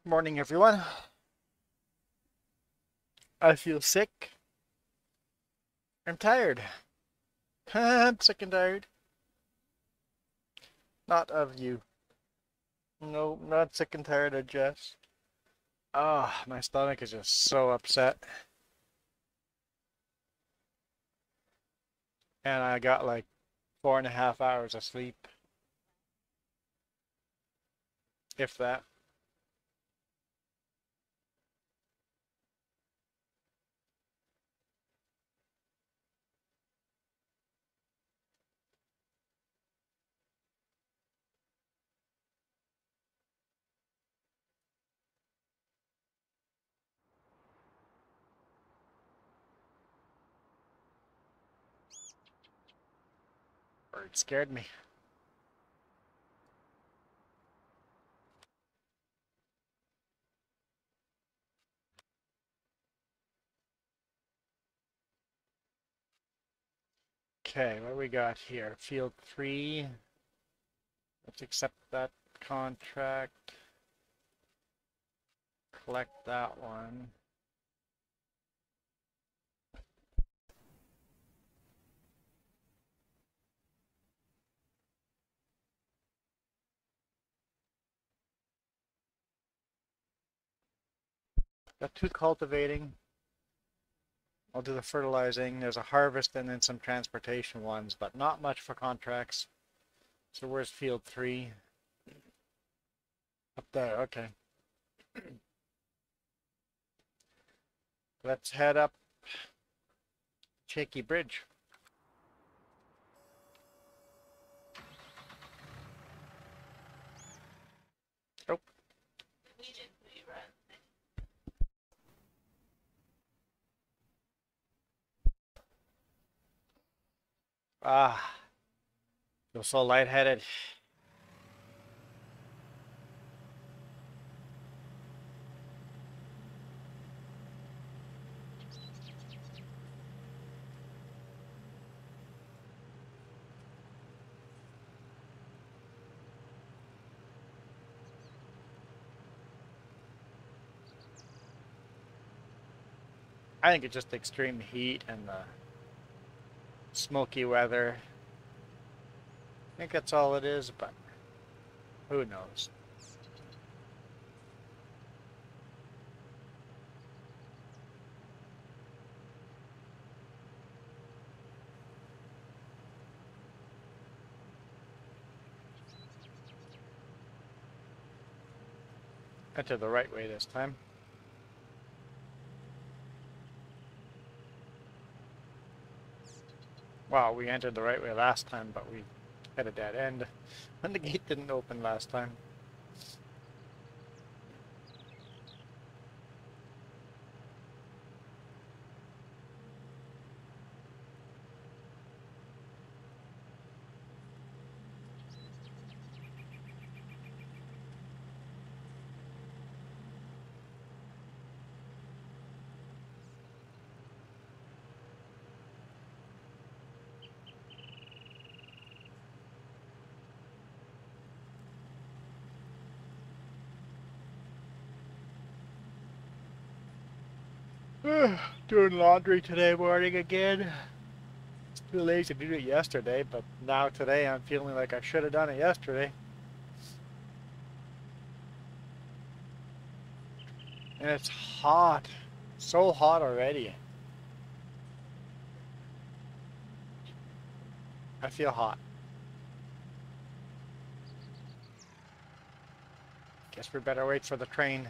Morning, everyone. I feel sick. I'm tired. I'm sick and tired. Not of you. No, not sick and tired of Jess. Ah, my stomach is just so upset. And I got like 4.5 hours of sleep, if that. Or it scared me. Okay, what we got here? Field 3. Let's accept that contract. Collect that one. Got 2 cultivating. I'll do the fertilizing. There's a harvest and then some transportation ones, but not much for contracts. So where's field 3? Up there, okay. Let's head up Shaky Bridge. Oh. Ah, feel so lightheaded. I think it's just extreme heat and the smoky weather. I think that's all it is, but who knows? Enter the right way this time. Wow, we entered the right way last time, but we had a dead end. And the gate didn't open last time. Doing laundry today morning again. It's too lazy to do it yesterday, but now today I'm feeling like I should have done it yesterday. And it's hot. So hot already. I feel hot. Guess we better wait for the train.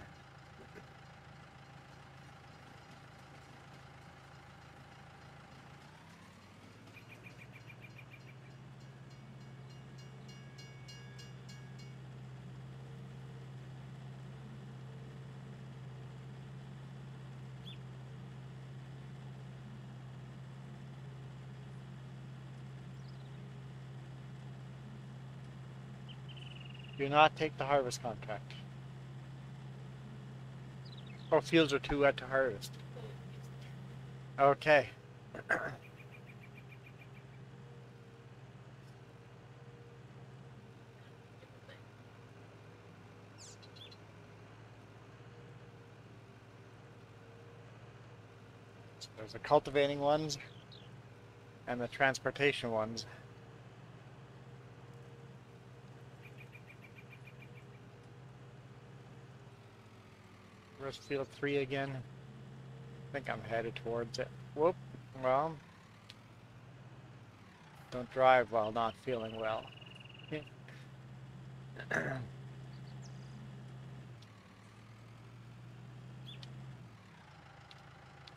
Do not take the harvest contract. Oh, fields are too wet to harvest. Okay. So there's the cultivating ones and the transportation ones. Where's field 3 again? I think I'm headed towards it. Whoop. Well, don't drive while not feeling well.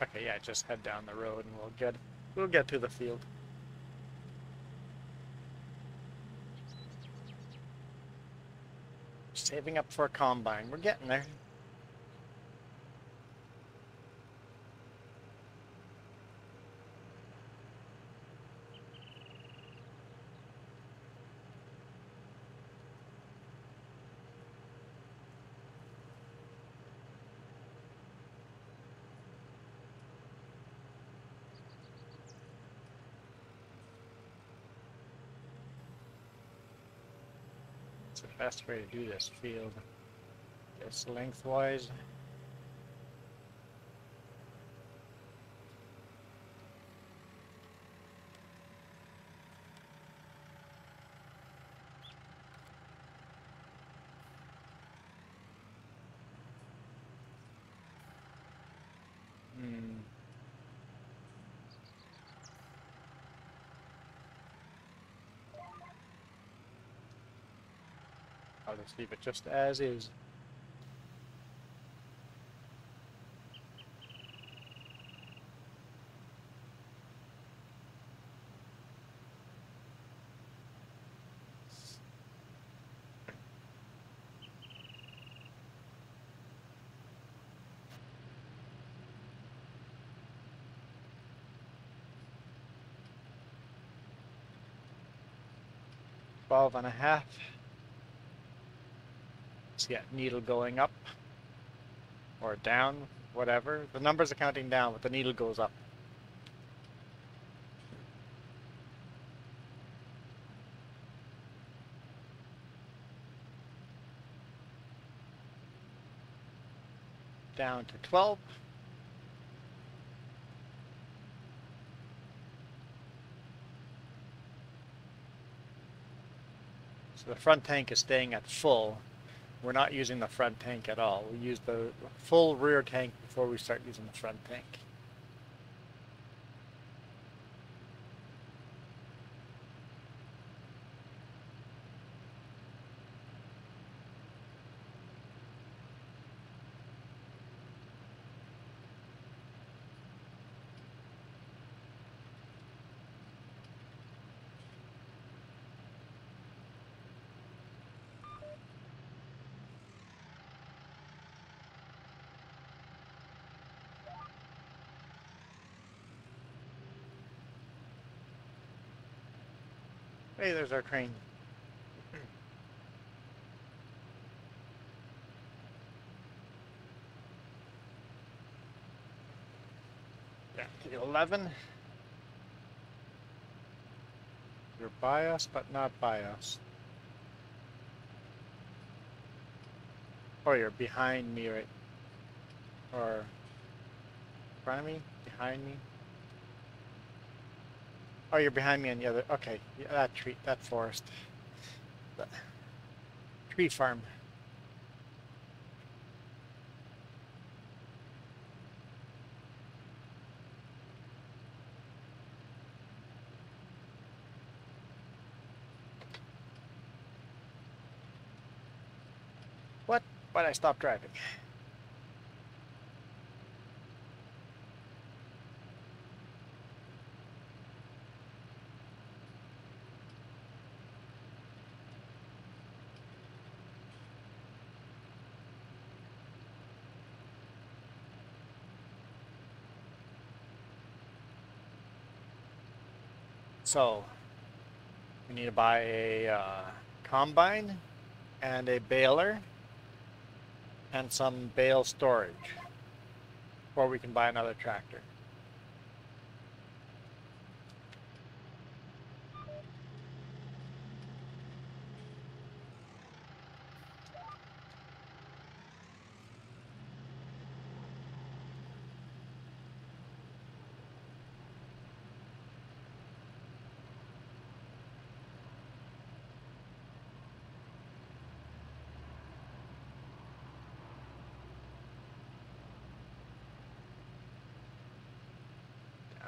Okay, yeah, just head down the road and we'll get to the field. Saving up for a combine. We're getting there. It's the best way to do this field. Just lengthwise. I'll just leave it just as is. Twelve and a half. See that needle going up or down, whatever. The numbers are counting down, but the needle goes up. Down to 12. So the front tank is staying at full. We're not using the front tank at all. We use the full rear tank before we start using the front tank. Hey, there's our crane. Yeah, to 11. You're by us, but not by us. Oh, you're behind me, right? Or in front of me? Behind me? Oh, you're behind me on the other. Okay, yeah, that tree, that forest. The tree farm. What? Why'd I stop driving? So, we need to buy a combine and a baler and some bale storage before we can buy another tractor.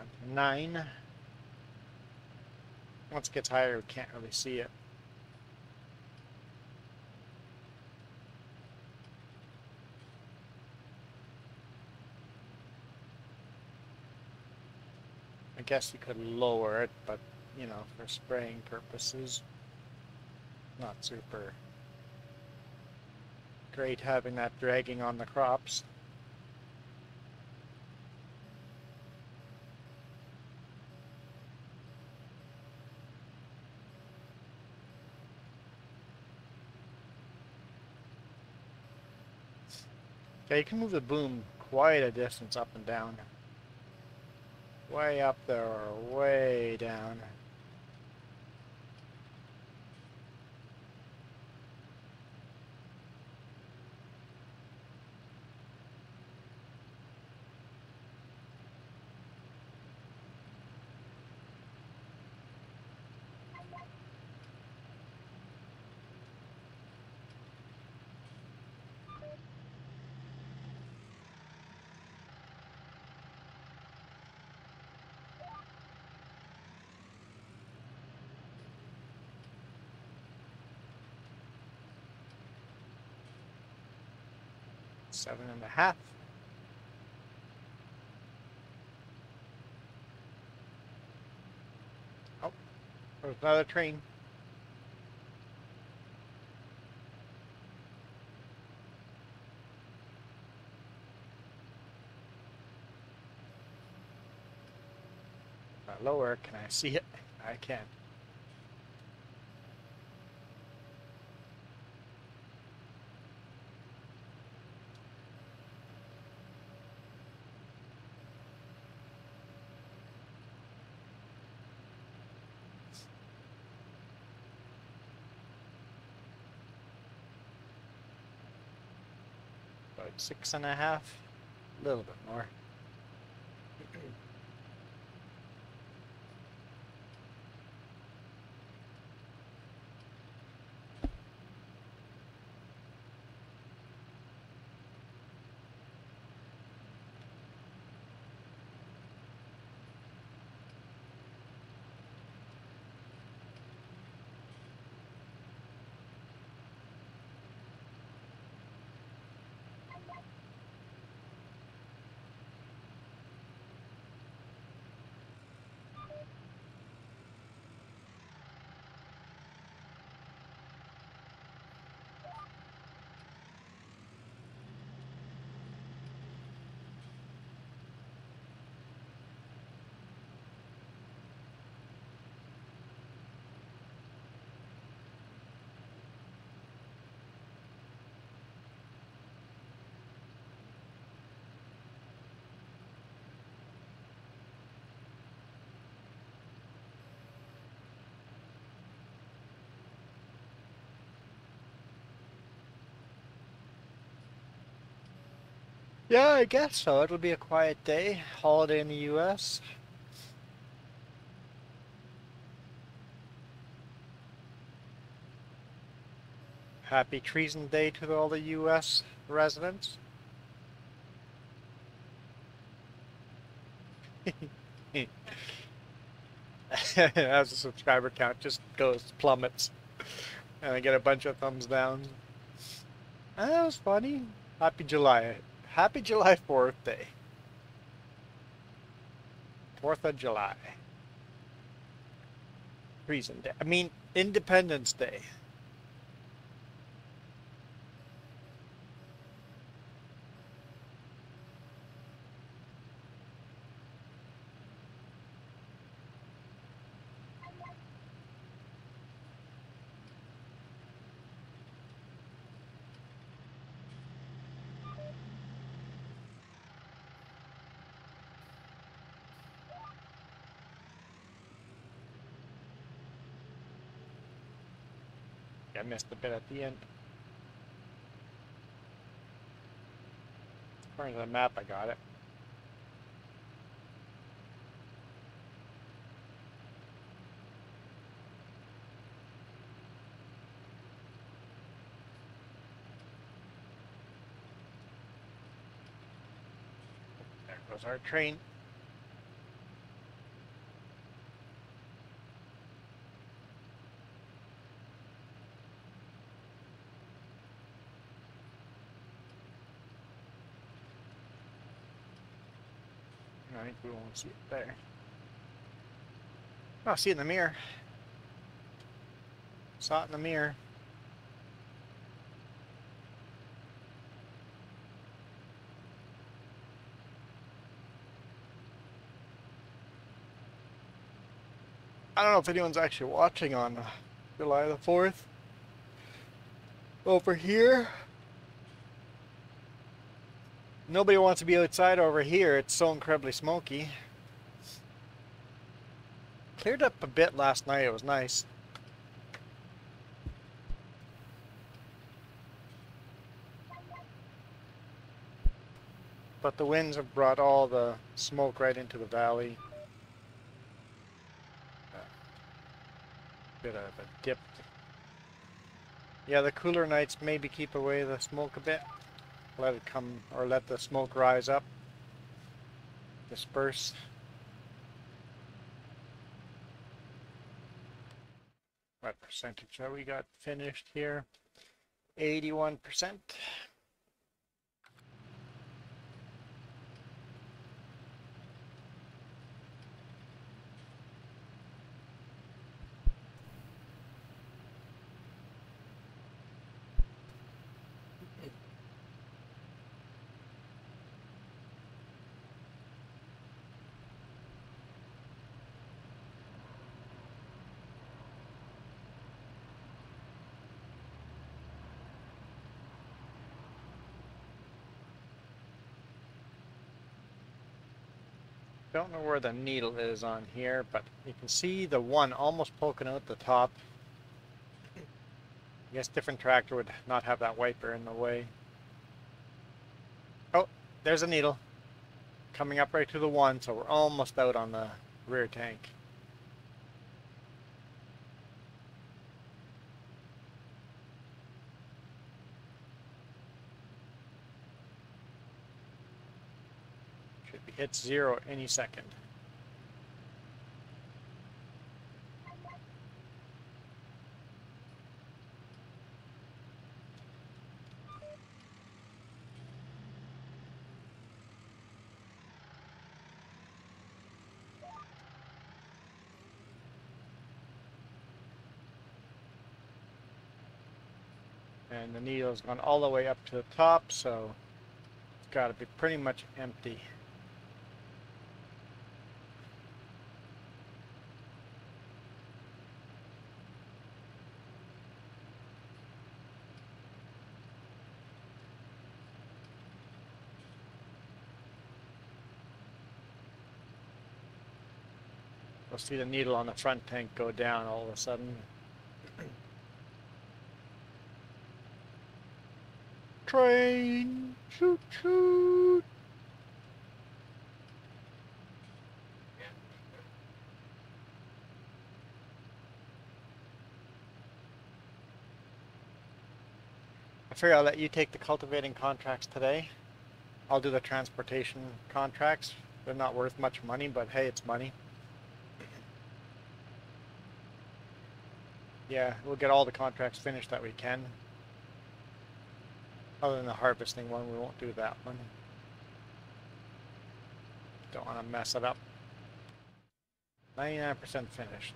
Down to 9. Once it gets higher, we can't really see it. I guess you could lower it, but, you know, for spraying purposes, not super great having that dragging on the crops. Okay, you can move the boom quite a distance up and down. Way up there or way down. Seven and a half. Oh, there's another train. Lower, can I see it? I can. About 6.5, a little bit more. Yeah, I guess so. It'll be a quiet day. Holiday in the US. Happy Treason Day to all the US residents. As the subscriber count just plummets. And I get a bunch of thumbs down. That was funny. Happy July. Happy July 4th Day. 4th of July. Treason Day. I mean, Independence Day. I missed a bit at the end. According to the map, I got it. There goes our train. I think we won't see it there. Oh, see it in the mirror. Saw it in the mirror. I don't know if anyone's actually watching on July the 4th. Over here. Nobody wants to be outside over here. It's so incredibly smoky. Cleared up a bit last night. It was nice. But the winds have brought all the smoke right into the valley. Bit of a dip. Yeah, the cooler nights maybe keep away the smoke a bit. Let it come, or let the smoke rise up. Disperse. What percentage have we got finished here? 81%. Don't know where the needle is on here, but you can see the one almost poking out the top. I guess different tractor would not have that wiper in the way. Oh, there's a needle coming up right to the one, so we're almost out on the rear tank. Should be hit 0 any second. And the needle's gone all the way up to the top, so it's got to be pretty much empty. We'll see the needle on the front tank go down all of a sudden. Train! Shoot, shoot! I figure I'll let you take the cultivating contracts today. I'll do the transportation contracts. They're not worth much money, but hey, it's money. Yeah, we'll get all the contracts finished that we can. Other than the harvesting one, we won't do that one. Don't want to mess it up. 99% finished.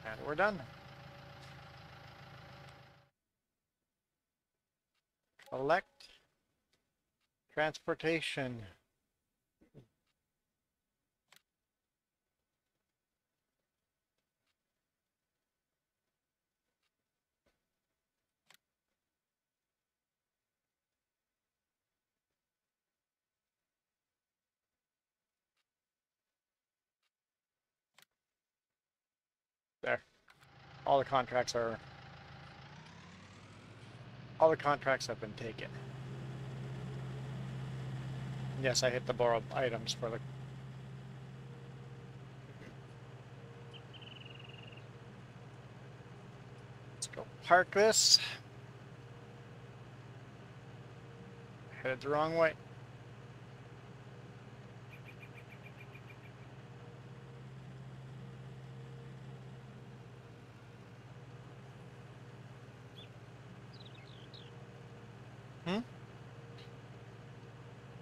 And we're done. Collect. Transportation. There. All the contracts have been taken. Yes, I hit the borrowed items for the... Let's go park this. Headed the wrong way.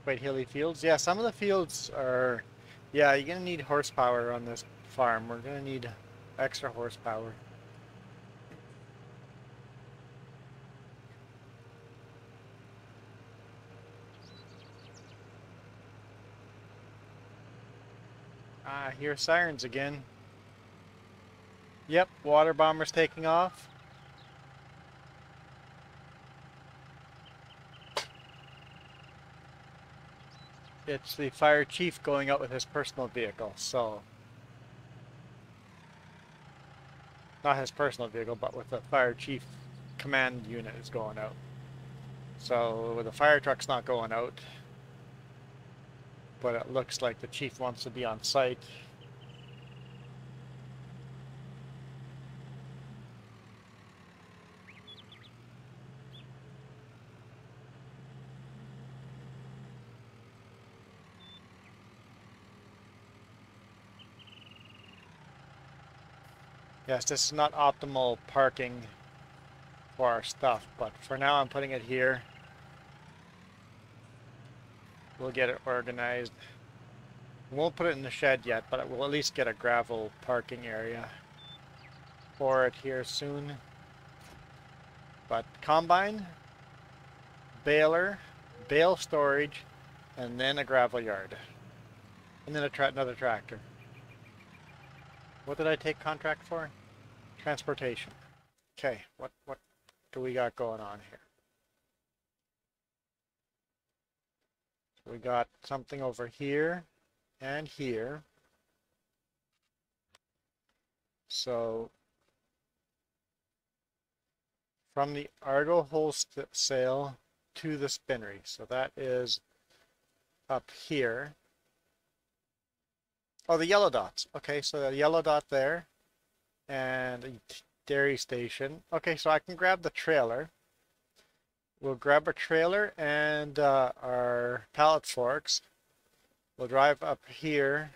quite hilly fields. Yeah, some of the fields are, yeah, you're gonna need horsepower on this farm. We're gonna need extra horsepower. Ah, I hear sirens again. Yep, water bomber's taking off. It's the fire chief going out with his personal vehicle, so not his personal vehicle, but with the fire chief command unit is going out. So the fire truck's not going out, but it looks like the chief wants to be on site. Yes, this is not optimal parking for our stuff, but for now I'm putting it here. We'll get it organized. We won't put it in the shed yet, but we'll at least get a gravel parking area for it here soon. But combine, baler, bale storage, and then a gravel yard. And then another tractor. What did I take contract for? Transportation. Okay, what do we got going on here? So we got something over here and here. So from the Argo wholesale to the spinnery. So that is up here. Oh, the yellow dots. Okay, so the yellow dot there and a dairy station. Okay, so I can grab the trailer. We'll grab our trailer and our pallet forks. We'll drive up here,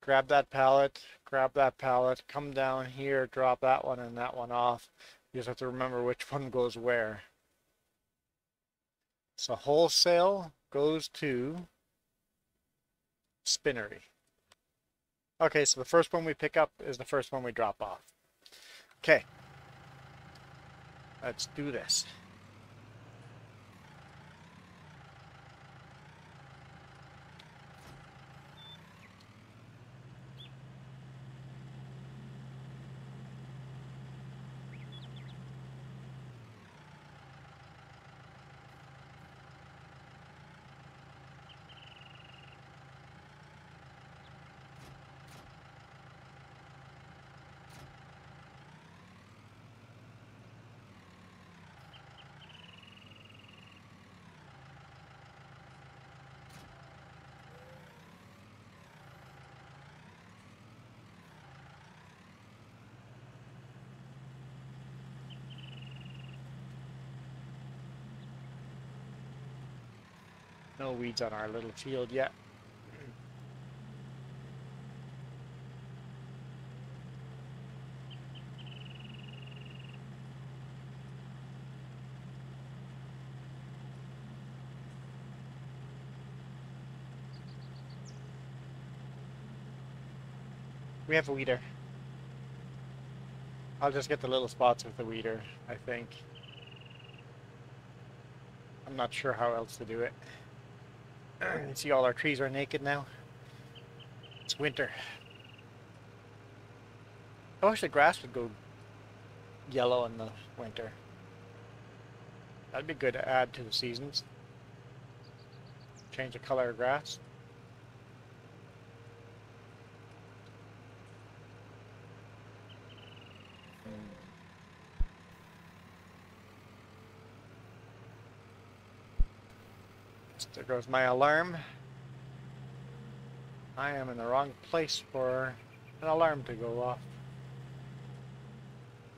grab that pallet, come down here, drop that one and that one off. You just have to remember which one goes where. So wholesale goes to spinnery. Okay, so the first one we pick up is the first one we drop off. Okay, let's do this. No weeds on our little field yet. We have a weeder. I'll just get the little spots with the weeder, I think. I'm not sure how else to do it. You see all our trees are naked now. It's winter. I wish the grass would go yellow in the winter. That'd be good to add to the seasons. Change the color of grass. There goes my alarm. I am in the wrong place for an alarm to go off.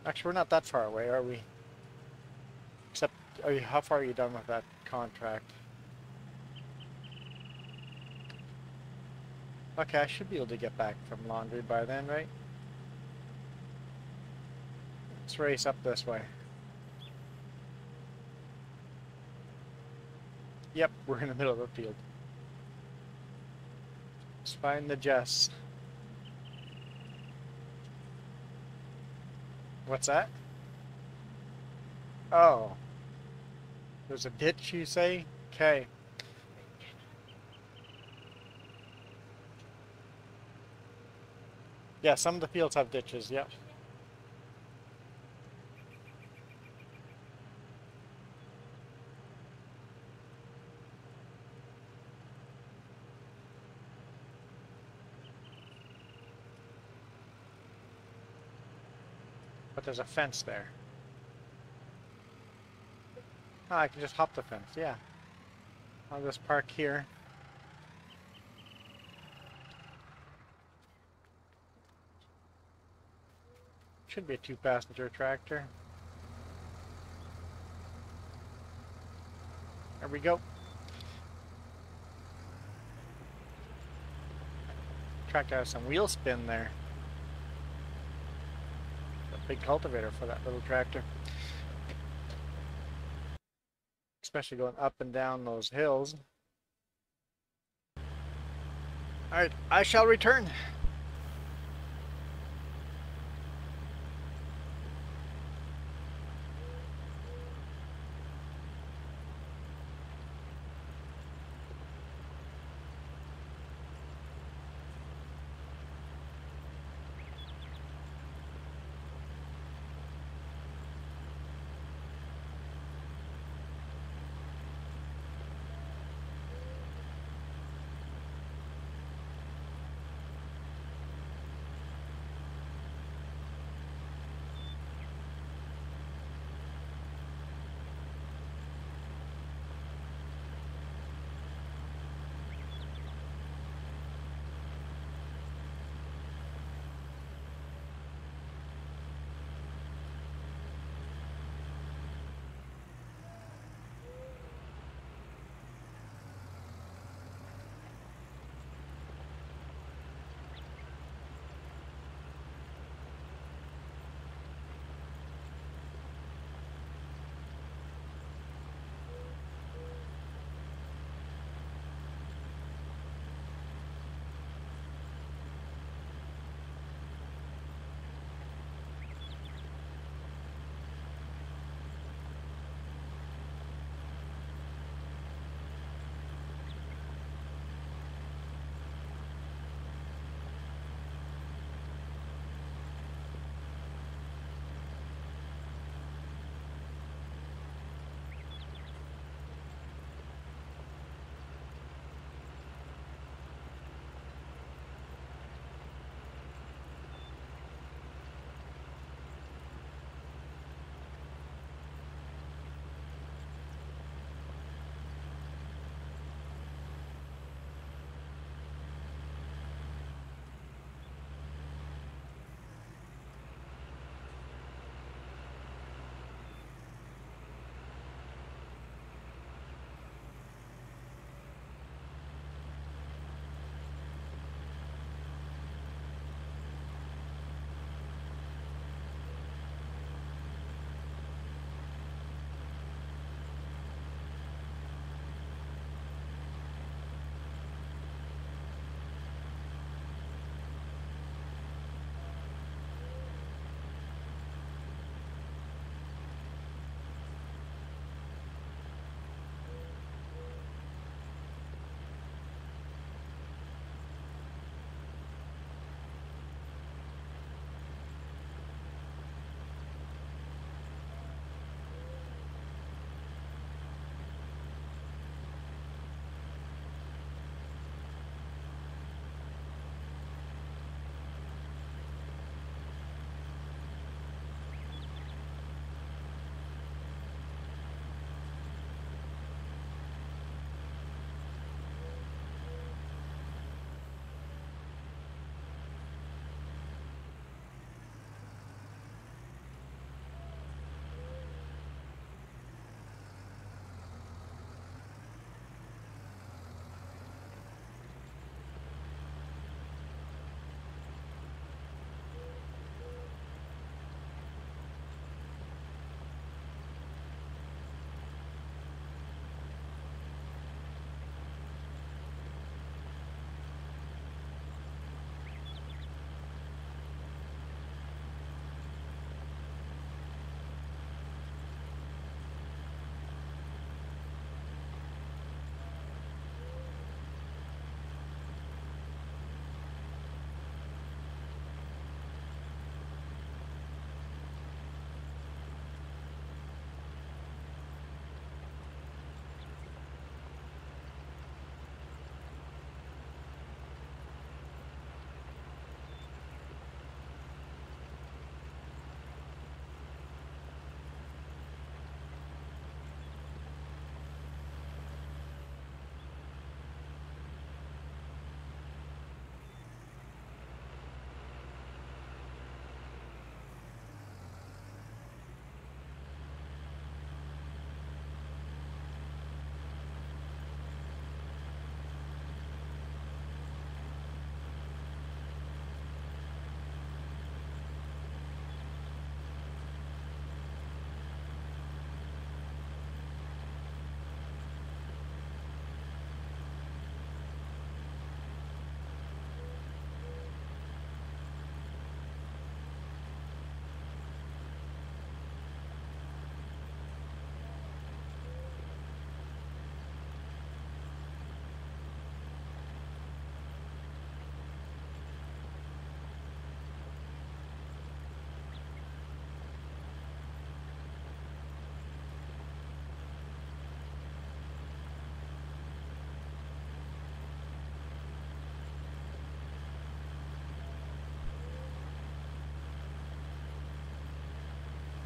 Actually, we're not that far away, are we? Except, how far are you done with that contract? Okay, I should be able to get back from laundry by then, right? Let's race up this way. Yep, we're in the middle of the field. Let's find the Jess. What's that? Oh. There's a ditch, you say? Okay. Yeah, some of the fields have ditches, yep. But there's a fence there. Oh, I can just hop the fence, yeah. I'll just park here. Should be a 2-passenger tractor. There we go. Tractor has some wheel spin there. A big cultivator for that little tractor. Especially going up and down those hills. Alright, I shall return.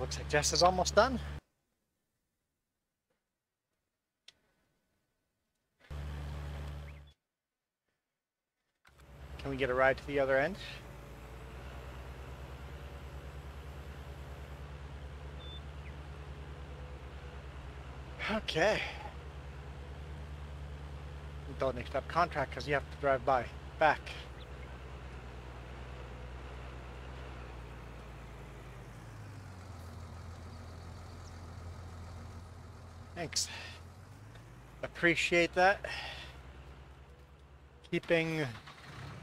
Looks like Jess is almost done. Can we get a ride to the other end? Okay. Don't accept contract because you have to drive back. Thanks. Appreciate that. Keeping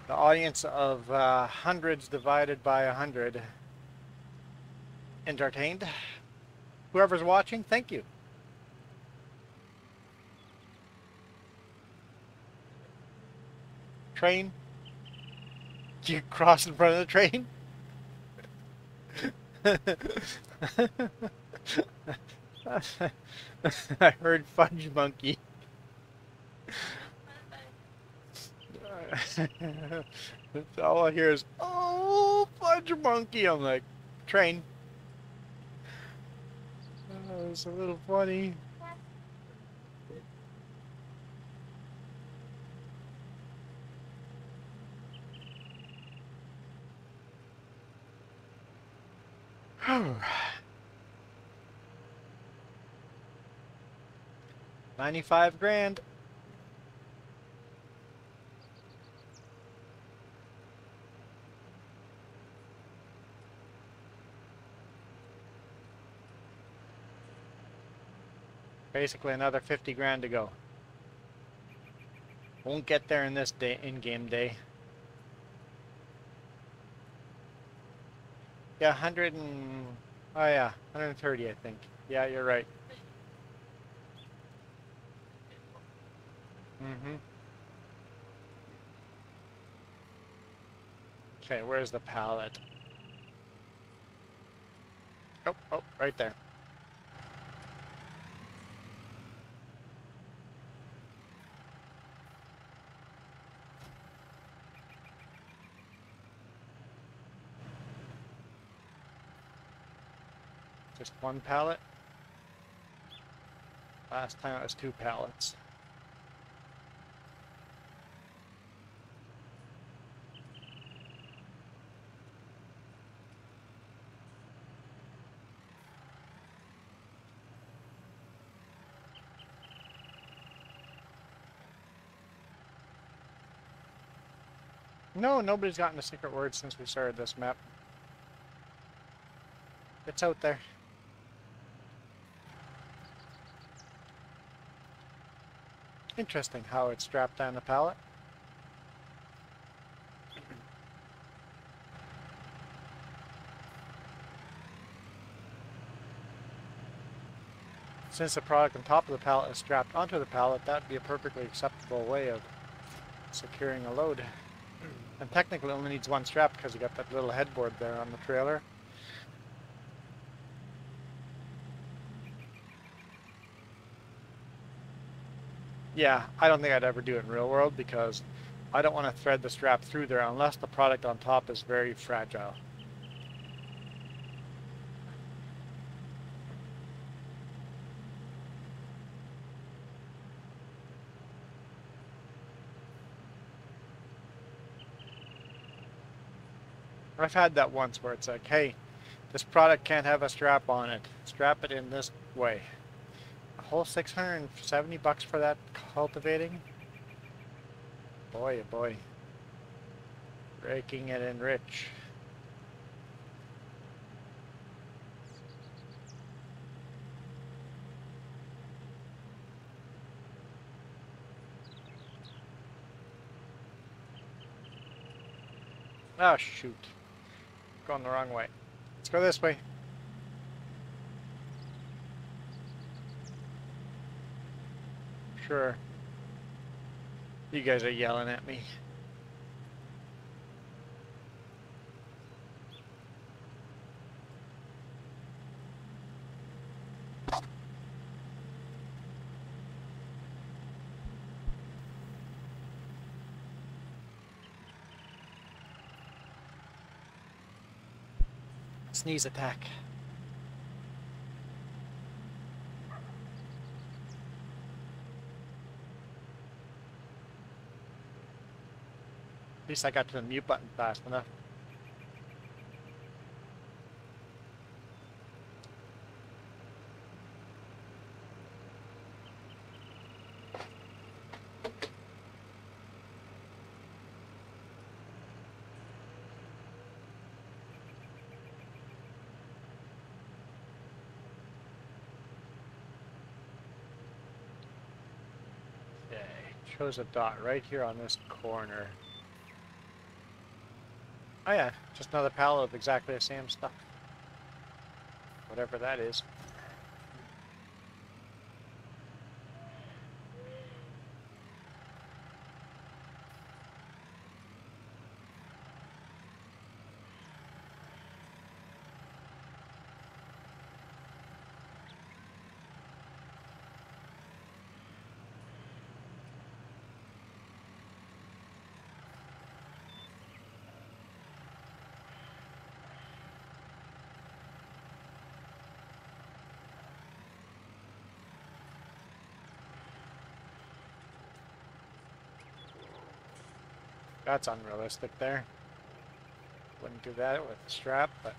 the audience of hundreds divided by 100 entertained. Whoever's watching, thank you. Train. You cross in front of the train? I heard fudge monkey. All I hear is, oh, fudge monkey. I'm like, train. Oh, it's a little funny. $95,000. Basically another $50,000 to go. Won't get there in this day, in-game day. Yeah, 100 and... Oh yeah, 130 I think. Yeah, you're right. Mm-hmm. Okay, where's the pallet? Oh, right there. Just one pallet? Last time it was 2 pallets. No, nobody's gotten a secret word since we started this map. It's out there. Interesting how it's strapped on the pallet. Since the product on top of the pallet is strapped onto the pallet, that would be a perfectly acceptable way of securing a load. And technically it only needs one strap because you got that little headboard there on the trailer. Yeah, I don't think I'd ever do it in real world because I don't want to thread the strap through there unless the product on top is very fragile. I've had that once where it's like, hey, this product can't have a strap on it. Strap it in this way. A whole 670 bucks for that cultivating? Boy, oh boy. Raking it in rich. Oh, shoot. Going the wrong way. Let's go this way. Sure. You guys are yelling at me. Sneeze attack. least I got to the mute button fast enough. Okay, shows a dot right here on this corner. Oh yeah, just another pallet of exactly the same stuff. Whatever that is. That's unrealistic there. Wouldn't do that with a strap, but...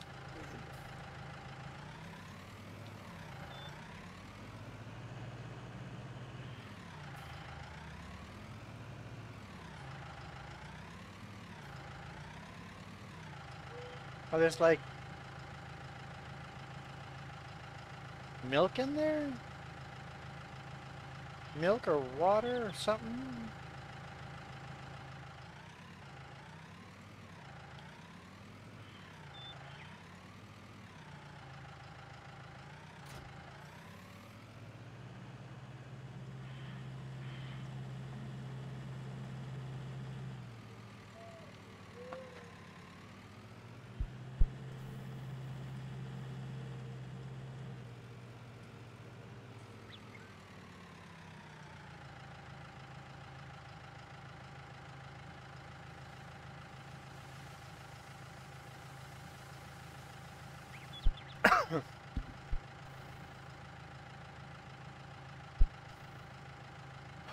Oh, there's like... milk in there? Milk or water or something?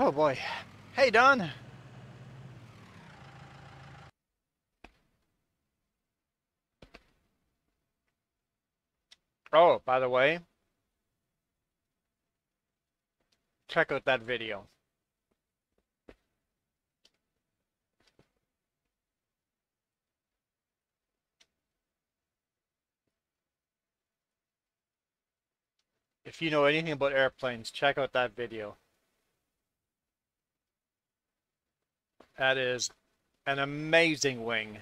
Oh boy. Hey, Don. Oh, by the way, check out that video. If you know anything about airplanes, check out that video. That is an amazing wing.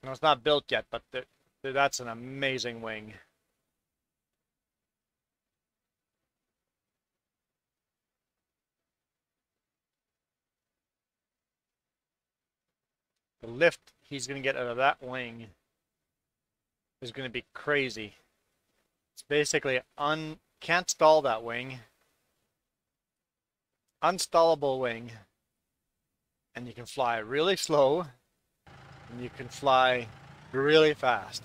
No, it's not built yet, but that's an amazing wing. The lift he's going to get out of that wing is going to be crazy. It's basically can't stall that wing. Unstallable wing. And you can fly really slow, and you can fly really fast.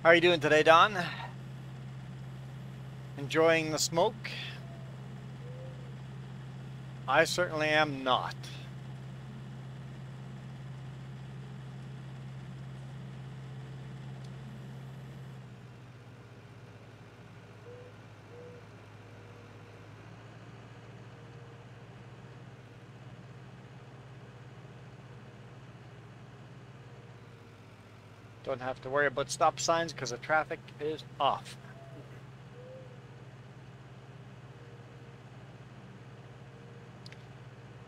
How are you doing today, Don? Enjoying the smoke? I certainly am not. Don't have to worry about stop signs because the traffic is off.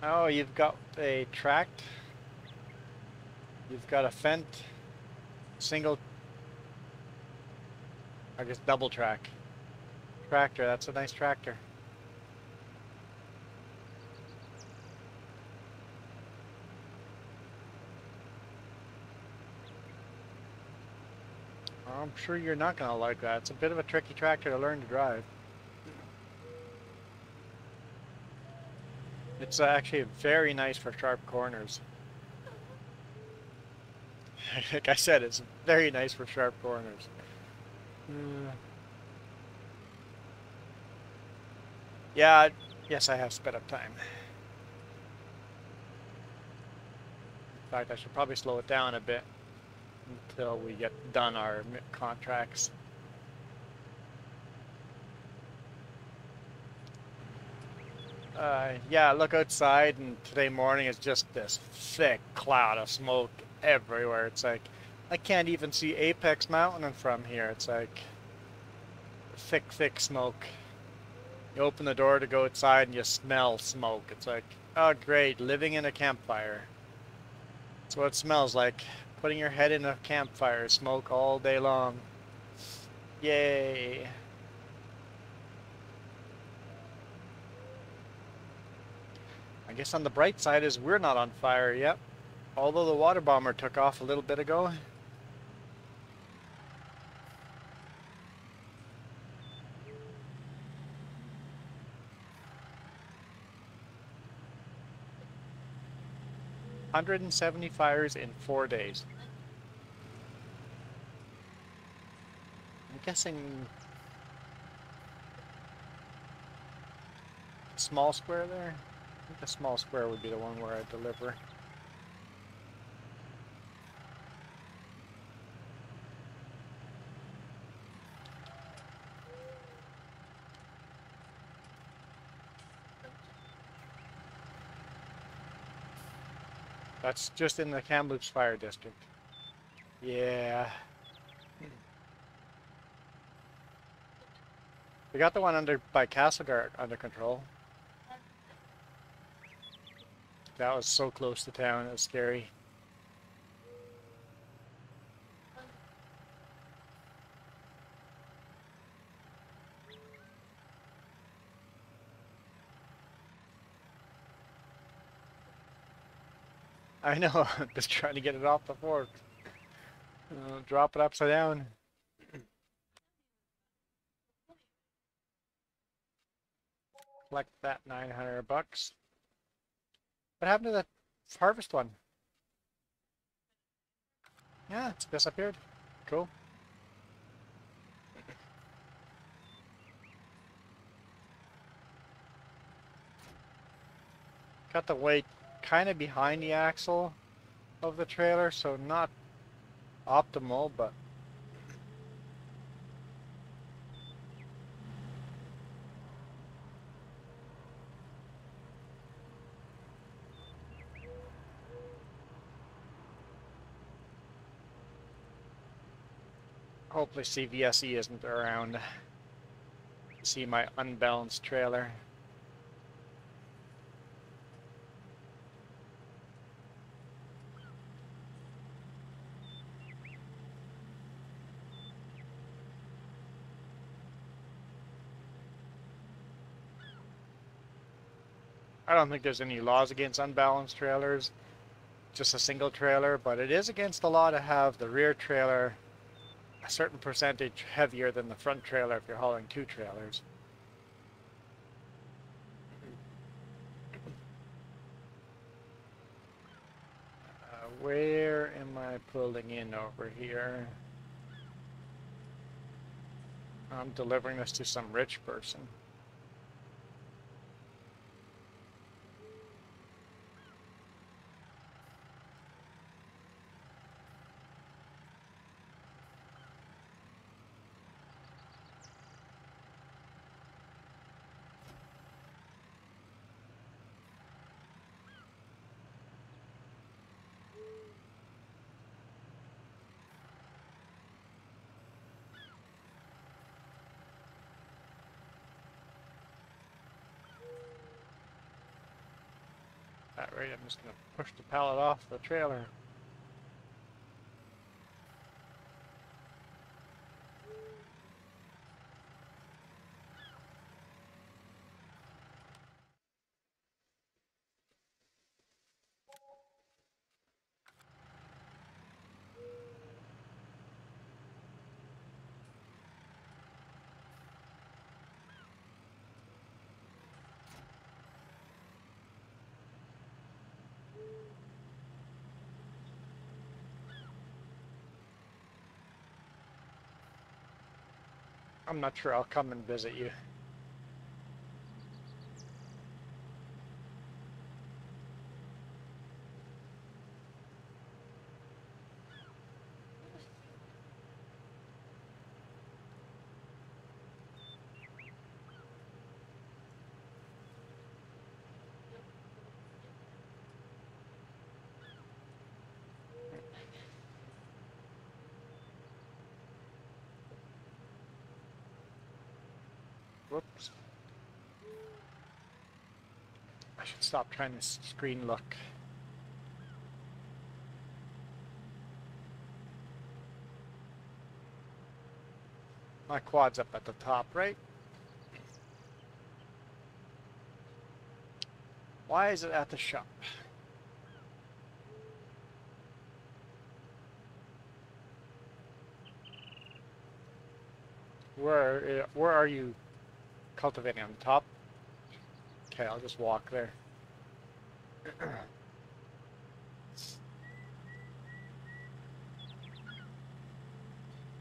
Oh, you've got a tracked, you've got a Fendt single, I guess double track tractor. That's a nice tractor. I'm sure you're not going to like that. It's a bit of a tricky tractor to learn to drive. It's actually very nice for sharp corners. Like I said, it's very nice for sharp corners. Yeah, yes, I have sped up time. In fact, I should probably slow it down a bit until we get done our contracts. Yeah, look outside, and today morning it's just this thick cloud of smoke everywhere. It's like I can't even see Apex Mountain from here. It's like thick, thick smoke. You open the door to go outside and you smell smoke. It's like, oh great, living in a campfire. That's what it smells like. Putting your head in a campfire, smoke all day long. Yay. I guess on the bright side is we're not on fire yet. Although the water bomber took off a little bit ago. $170 fires in 4 days. I'm guessing small square there. I think the small square would be the one where I deliver. That's just in the Kamloops Fire District. Yeah. We got the one under by Castlegar under control. That was so close to town, it was scary. I know, just trying to get it off the fork. Drop it upside down. Collect that 900 bucks. What happened to that harvest one? Yeah, it's disappeared. Cool. Got the weight kind of behind the axle of the trailer, so not optimal, but hopefully CVSE isn't around to see my unbalanced trailer. I don't think there's any laws against unbalanced trailers, just a single trailer, but it is against the law to have the rear trailer a certain percentage heavier than the front trailer if you're hauling two trailers. Where am I pulling in over here? I'm delivering this to some rich person. That rate, I'm just going to push the pallet off the trailer. I'm not sure I'll come and visit you. Whoops. I should stop trying to screen look. My quad's up at the top, right? Why is it at the shop? Where are you cultivating? On the top? Okay, I'll just walk there.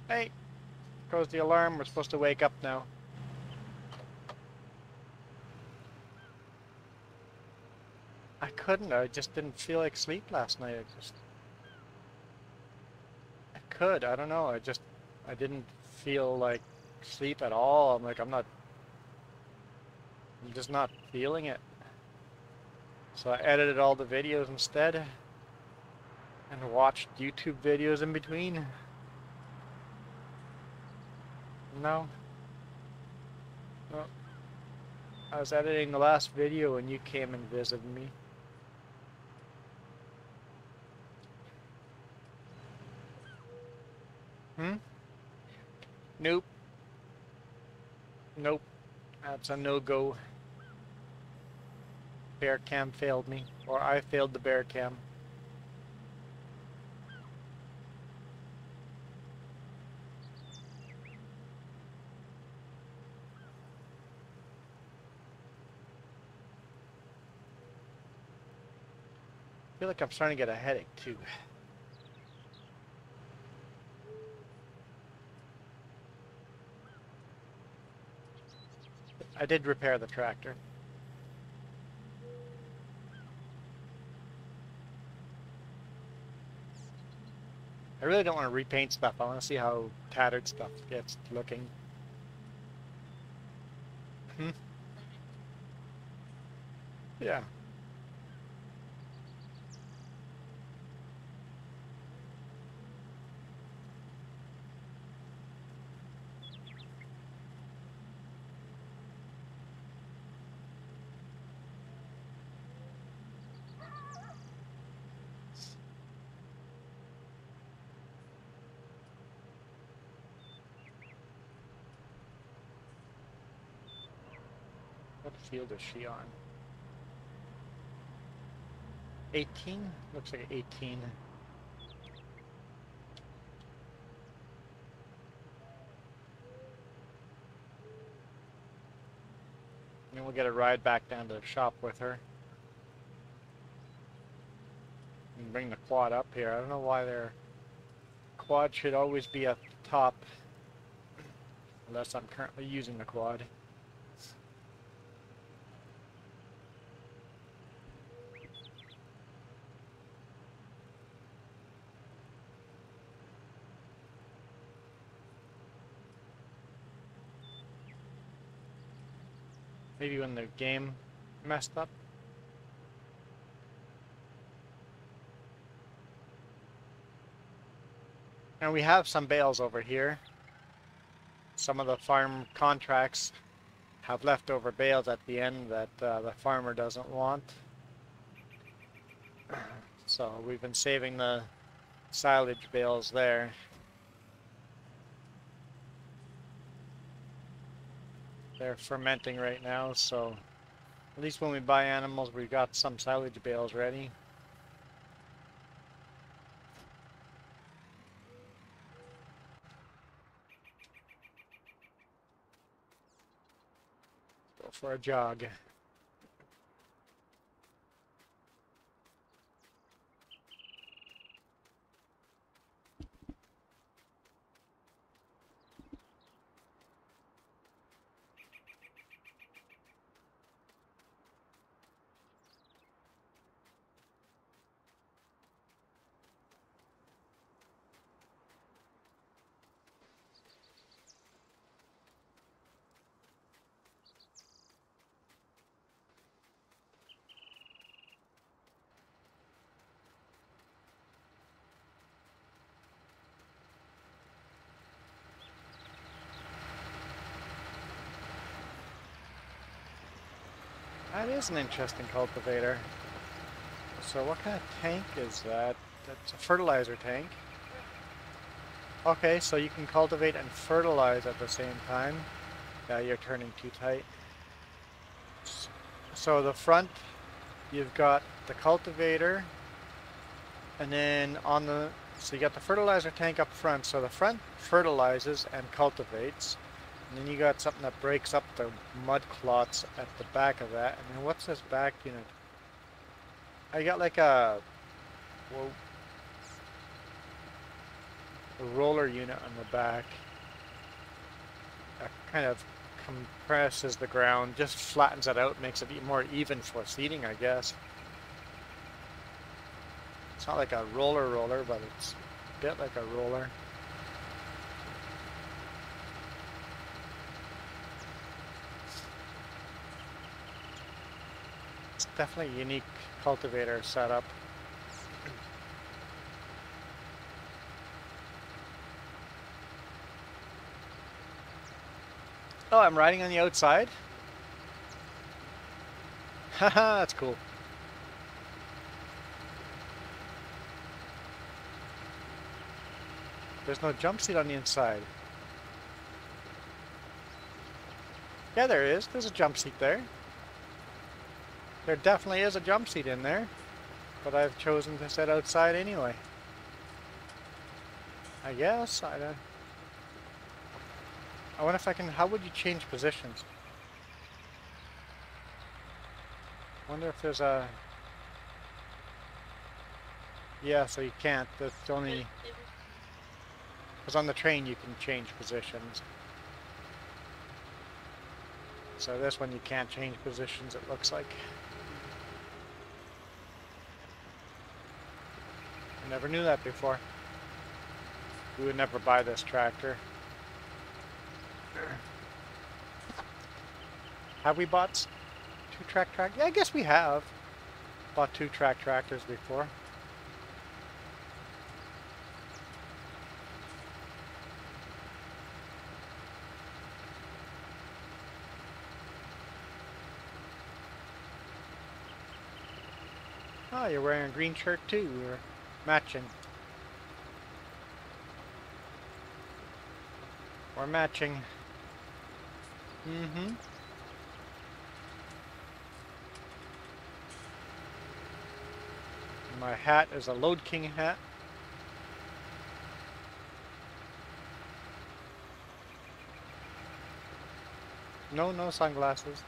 Hey, goes the alarm. We're supposed to wake up now. I couldn't. I just didn't feel like sleep last night. I could. I don't know. I didn't feel like sleep at all. I'm just not feeling it. So I edited all the videos instead and watched YouTube videos in between. No. No. I was editing the last video when you came and visited me. Nope. Nope. That's a no-go. Bear cam failed me. Or I failed the bear cam. I feel like I'm starting to get a headache too. I did repair the tractor. I really don't want to repaint stuff. I want to see how tattered stuff gets looking. Yeah. What field is she on? 18? Looks like 18. And we'll get a ride back down to the shop with her. And bring the quad up here. I don't know why their quad should always be at the top. Unless I'm currently using the quad. Maybe when the game messed up. And we have some bales over here. Some of the farm contracts have leftover bales at the end that the farmer doesn't want. So we've been saving the silage bales there. They're fermenting right now, so at least when we buy animals, we've got some silage bales ready. Go for a jog. That is an interesting cultivator. So what kind of tank is that? That's a fertilizer tank. Okay, so you can cultivate and fertilize at the same time. Yeah, you're turning too tight. So the front, you've got the cultivator, and then on the, so you got the fertilizer tank up front. So the front fertilizes and cultivates. And then you got something that breaks up the mud clots at the back of that. And then what's this back unit? I got like a, whoa, a roller unit on the back. That kind of compresses the ground, just flattens it out, makes it more even for seeding, I guess. It's not like a roller, but it's a bit like a roller. It's definitely a unique cultivator setup. Oh, I'm riding on the outside? Haha, that's cool. There's no jump seat on the inside. Yeah, there is. There's a jump seat there. There definitely is a jump seat in there, but I've chosen to sit outside anyway. I guess. I wonder if I can, how would you change positions? I wonder if there's a, yeah, so you can't. That's only, because on the train you can change positions. So this one you can't change positions, it looks like. I never knew that before. We would never buy this tractor. Have we bought two-track tractors? Yeah, I guess we have bought two-track tractors before. Oh, you're wearing a green shirt too. We're matching. We're matching. Mm-hmm. My hat is a Lode King hat. No, no sunglasses.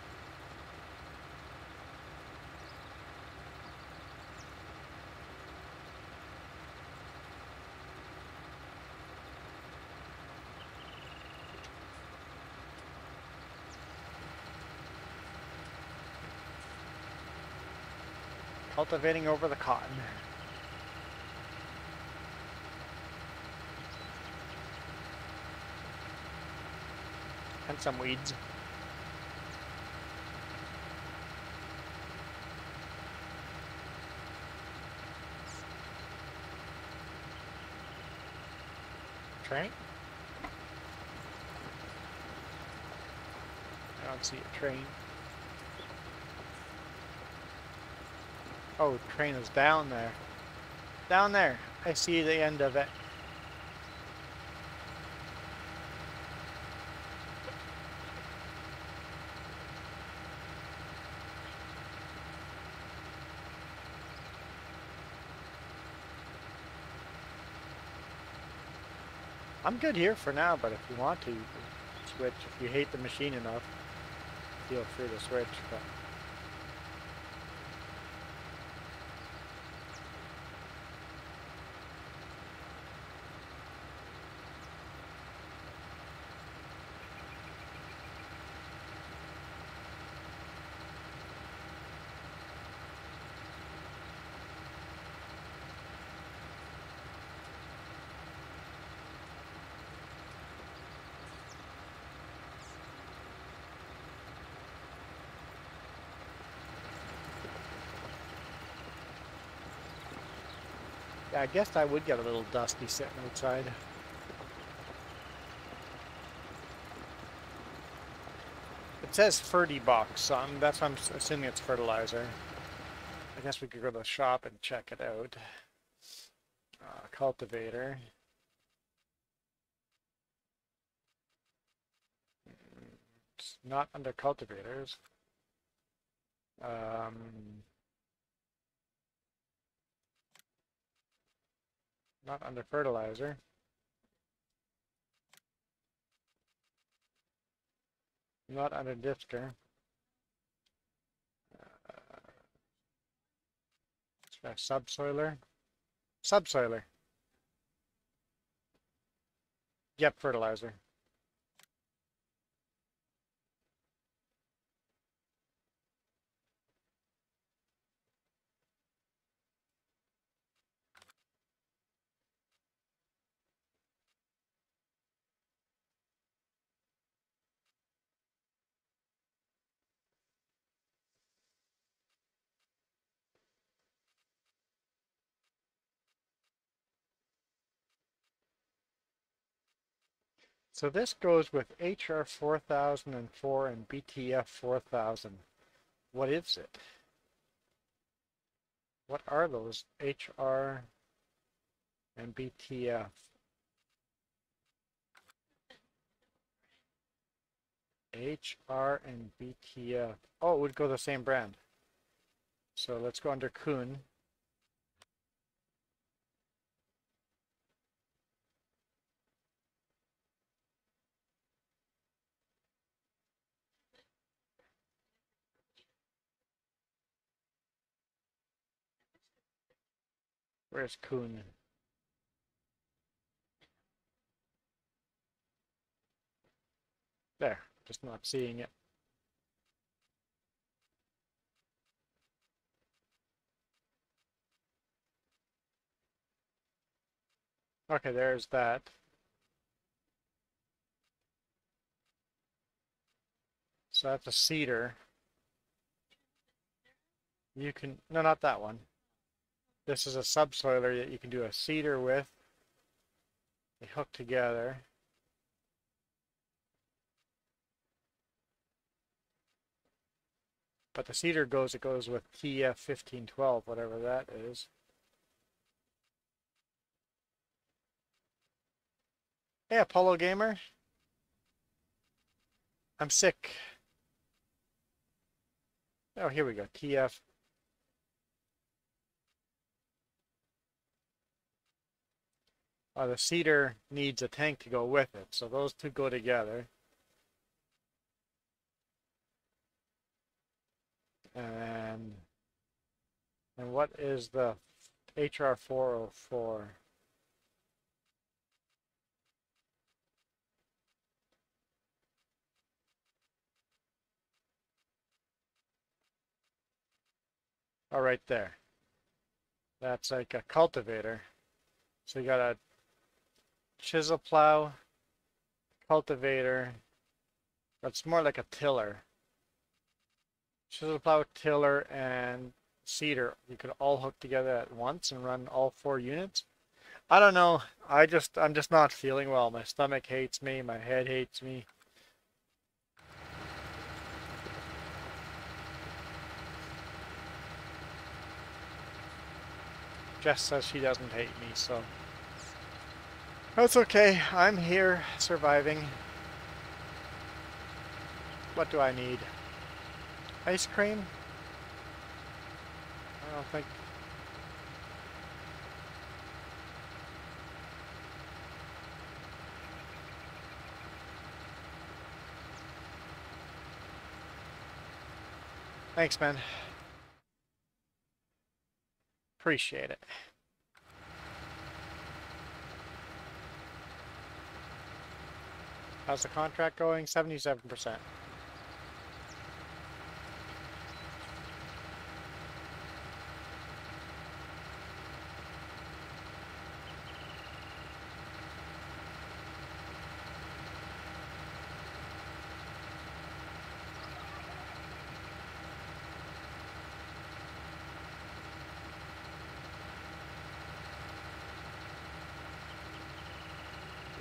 Cultivating over the cotton. And some weeds. Train? I don't see a train. Oh, train is down there. Down there. I see the end of it. I'm good here for now, but if you want to, you can switch. If you hate the machine enough, feel free to switch. But yeah, I guess I would get a little dusty sitting outside. says Ferdy box, so that's why I'm assuming it's fertilizer. I guess we could go to the shop and check it out. Cultivator. It's not under cultivators. Not under fertilizer. Not under Dipster. Subsoiler. Subsoiler. Yep, fertilizer. So this goes with HR 4004 and BTF 4000. What is it? What are those HR and BTF? HR and BTF. Oh, it would go the same brand. So let's go under Kuhn. Where's Kuhn? There, just not seeing it. Okay, there's that. So that's a cedar. You can, no, not that one. This is a subsoiler that you can do a cedar with. They hook together. But the cedar goes, it goes with TF 1512, whatever that is. Hey, Apollo Gamer. I'm sick. Oh, here we go. TF. The cedar needs a tank to go with it, so those two go together. And what is the HR 404? Oh, right there. That's like a cultivator. So you got a chisel plow, cultivator. That's more like a tiller. Chisel plow, tiller, and cedar. You could all hook together at once and run all 4 units. I don't know. I'm just not feeling well. My stomach hates me. My head hates me. Jess says she doesn't hate me, so that's okay. I'm here, surviving. What do I need? Ice cream? I don't think. Thanks, man. Appreciate it. How's the contract going? 77%.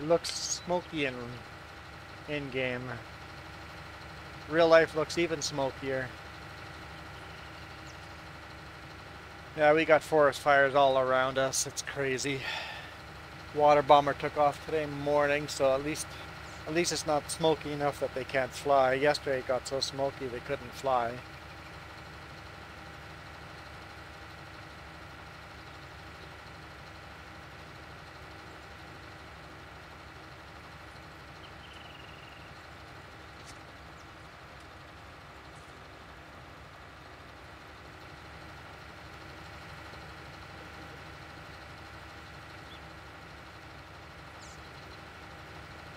It looks smoky in game. Real life looks even smokier. Yeah, we got forest fires all around us. It's crazy. Water bomber took off today morning, so at least it's not smoky enough that they can't fly. Yesterday it got so smoky they couldn't fly.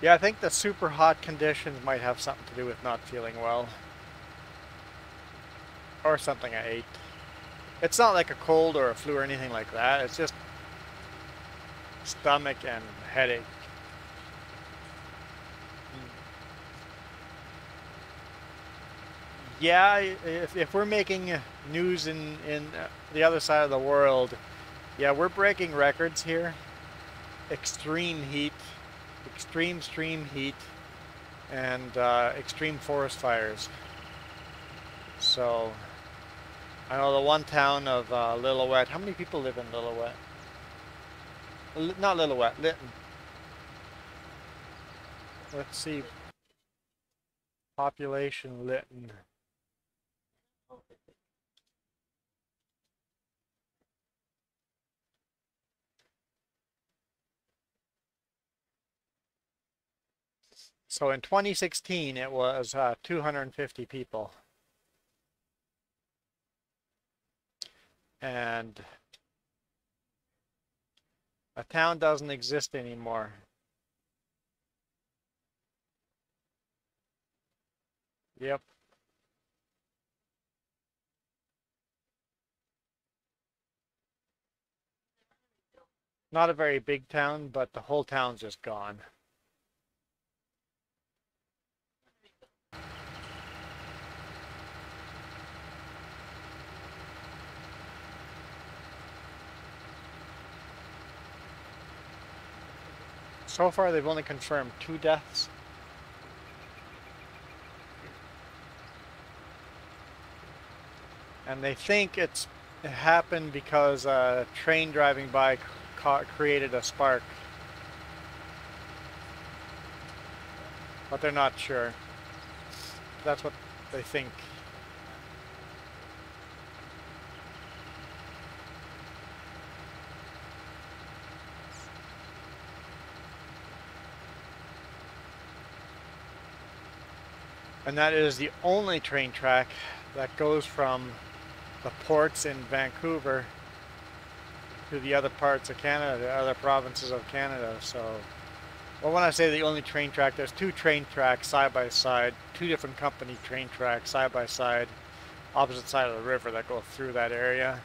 Yeah, I think the super hot conditions might have something to do with not feeling well. Or something I ate. It's not like a cold or a flu or anything like that. It's just stomach and headache. Yeah, if we're making news in the other side of the world, yeah, we're breaking records here. Extreme heat, extreme heat, and extreme forest fires. So, I know the one town of Lillooet. How many people live in Lillooet? Not Lillooet, Lytton. Let's see. Population Lytton. So in 2016, it was 250 people. And a town doesn't exist anymore. Yep. Not a very big town, but the whole town's just gone. So far, they've only confirmed 2 deaths. And they think it happened because a train driving by created a spark. But they're not sure. That's what they think. And that is the only train track that goes from the ports in Vancouver to the other parts of Canada, the other provinces of Canada. So, well, when I say the only train track, there's 2 train tracks side by side, 2 different company train tracks side by side, opposite side of the river that go through that area.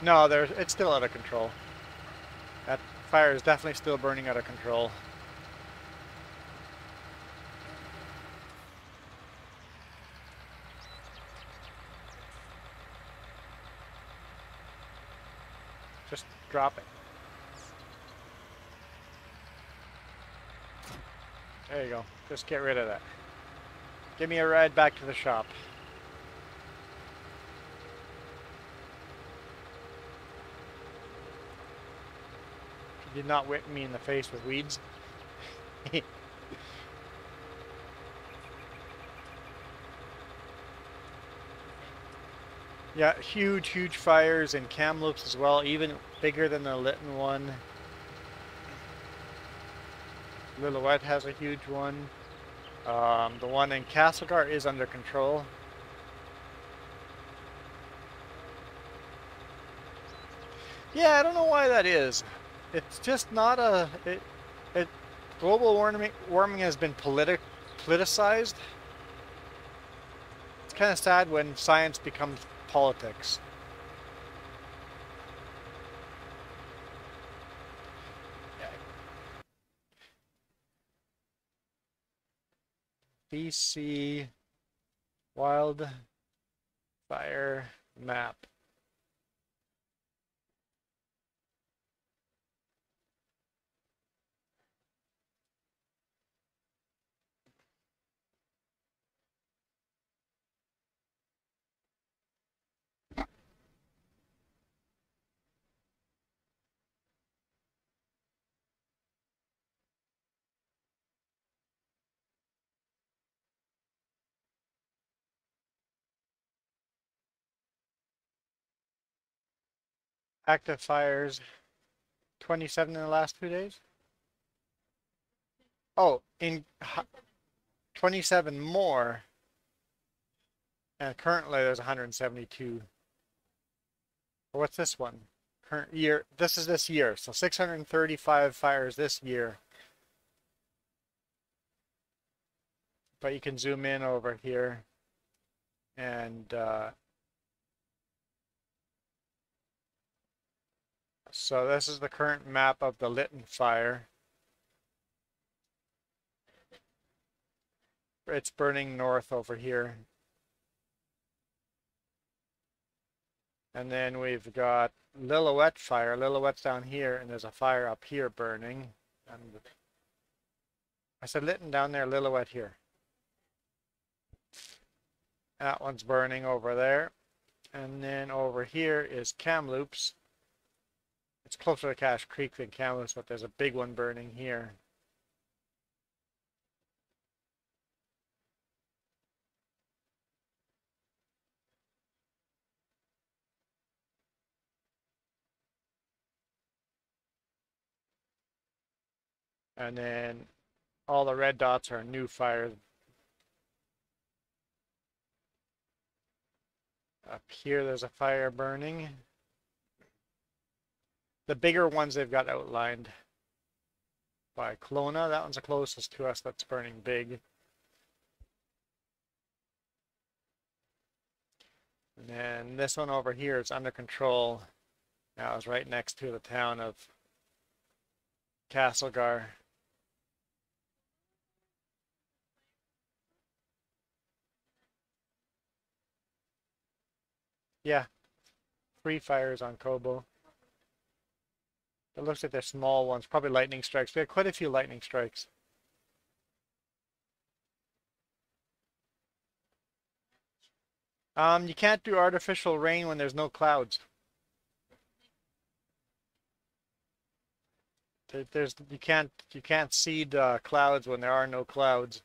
No, it's still out of control. That fire is definitely still burning out of control. Just drop it. There you go. Just get rid of that. Give me a ride back to the shop. You did not whip me in the face with weeds. Yeah, huge fires in Kamloops as well, even bigger than the Lytton one. Lillooet has a huge one. The one in Castlegar is under control. Yeah, I don't know why that is. It's just not a... global warming has been politicized. It's kind of sad when science becomes politics. BC wildfire map. Active fires 27 in the last 2 days. Oh, in 27 more. And currently there's 172. What's this one? Current year. This is this year. So 635 fires this year. But you can zoom in over here and so this is the current map of the Lytton fire. It's burning north over here. And then we've got Lillooet fire. Lillooet's down here, and there's a fire up here burning. And I said Lytton down there, Lillooet here. That one's burning over there. And then over here is Kamloops. It's closer to Cache Creek than Kamloops, but there's a big one burning here. And then all the red dots are new fires. Up here there's a fire burning. The bigger ones they've got outlined by Kelowna. That one's the closest to us that's burning big. And then this one over here is under control. Now it's right next to the town of Castlegar. Yeah, 3 fires on Kobo. It looks like they're small ones, probably lightning strikes. We had quite a few lightning strikes. You can't do artificial rain when there's no clouds. You can't seed clouds when there are no clouds.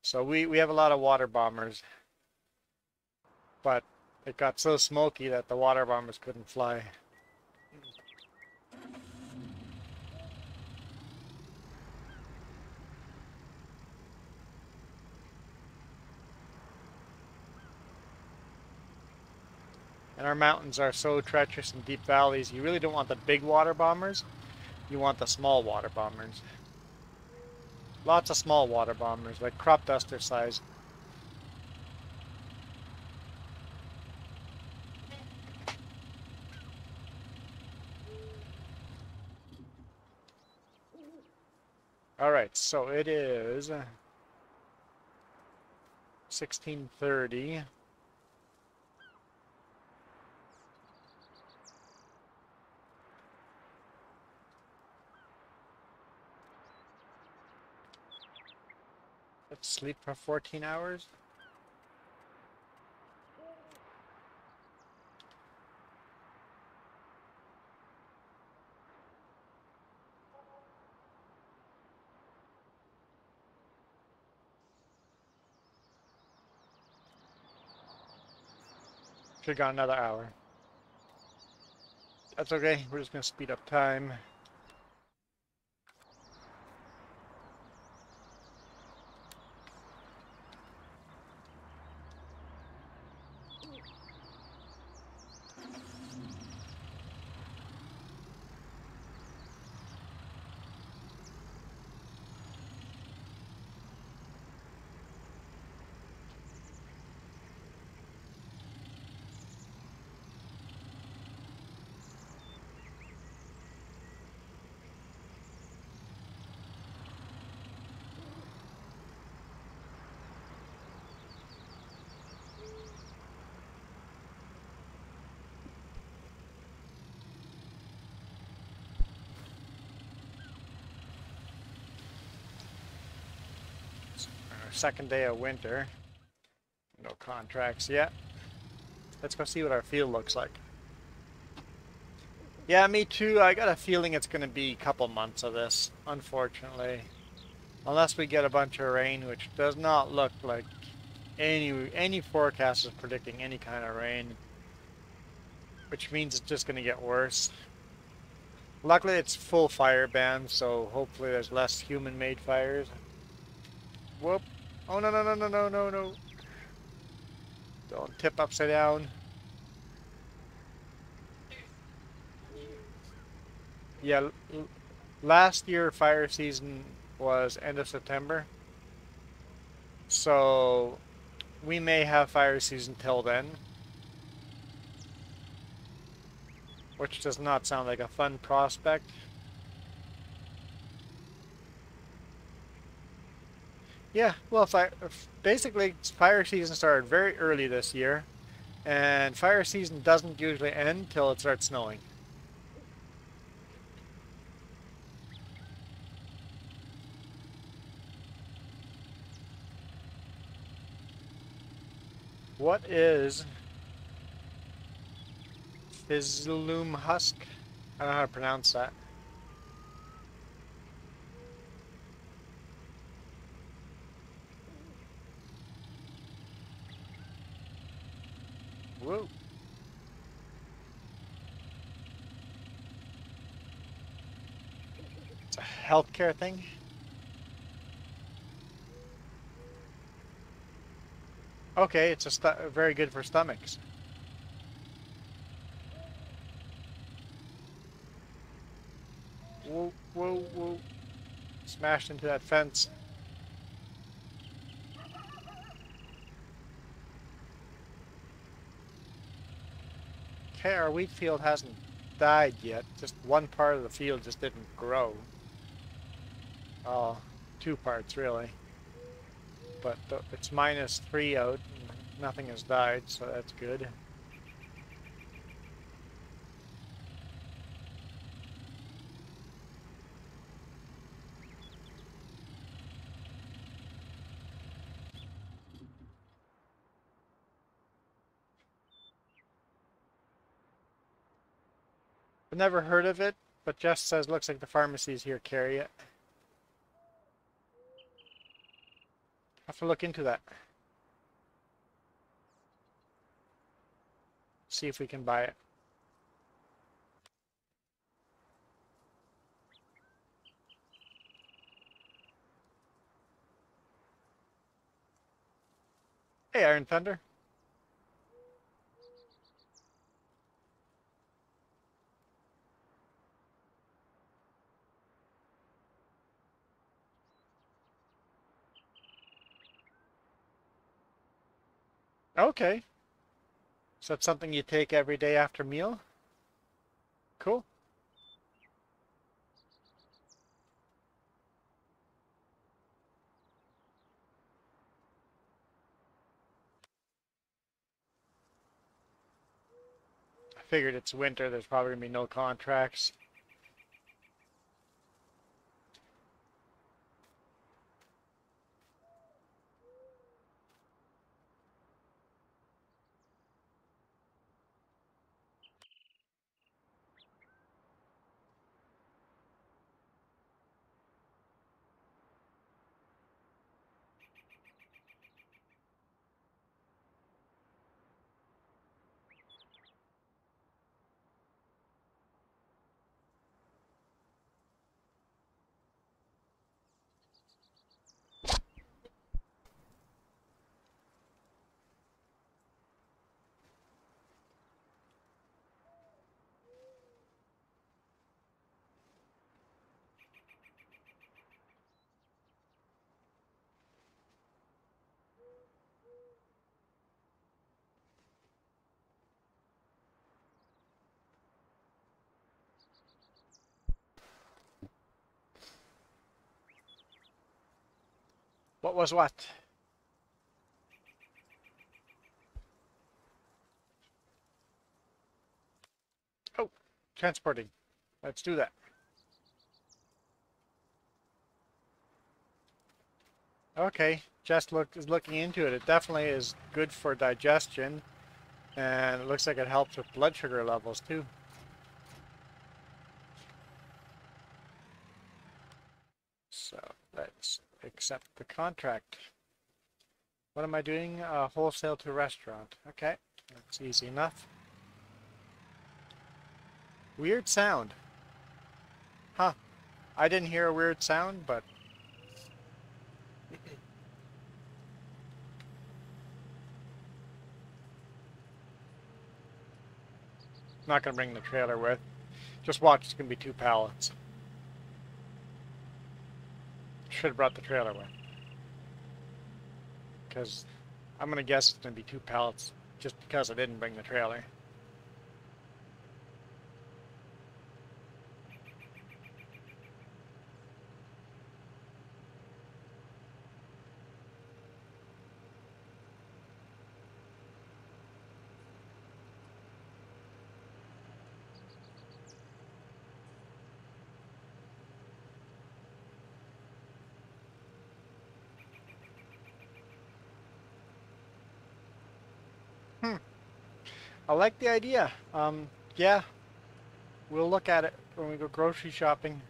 So we have a lot of water bombers, but it got so smoky that the water bombers couldn't fly. And our mountains are so treacherous and deep valleys, you really don't want the big water bombers. You want the small water bombers. Lots of small water bombers, like crop duster size. Alright, so it is 16:30. Let's sleep for 14 hours. Should've gone another hour. That's okay, we're just gonna speed up time. second day of winter. No contracts yet. Let's go see what our field looks like. Yeah, me too. I got a feeling it's going to be a couple months of this, unfortunately. Unless we get a bunch of rain, which does not look like any forecast is predicting any kind of rain, which means it's just going to get worse. Luckily, it's full fire ban, so hopefully there's less human-made fires. Whoop. Oh, no, no, no, no, no, no, no. Don't tip upside down. Yeah, last year fire season was end of September. So we may have fire season till then. Which does not sound like a fun prospect. Yeah, well, basically fire season started very early this year, and fire season doesn't usually end till it starts snowing. What is Fizzloom Husk? I don't know how to pronounce that. Whoa. It's a healthcare thing. Okay, it's very good for stomachs. Whoa, whoa, whoa. Smashed into that fence. Okay, our wheat field hasn't died yet. Just one part of the field just didn't grow. Oh, two parts really. But it's -3 out. And nothing has died, so that's good. I've never heard of it, but Jess says looks like the pharmacies here carry it. Have to look into that. See if we can buy it. Hey, Iron Thunder. Okay. So that's something you take every day after meal? Cool. I figured it's winter, there's probably gonna be no contracts. What was what? Oh, transporting. Let's do that. Okay. Jess is looking into it. It definitely is good for digestion, and it looks like it helps with blood sugar levels too. So let's accept the contract. What am I doing? Wholesale to restaurant. Okay, that's easy enough. Weird sound. Huh. I didn't hear a weird sound, but not gonna bring the trailer with. Just watch, it's gonna be 2 pallets. Should have brought the trailer with. Because I'm gonna guess it's gonna be 2 pallets just because I didn't bring the trailer. I like the idea. Yeah, we'll look at it when we go grocery shopping.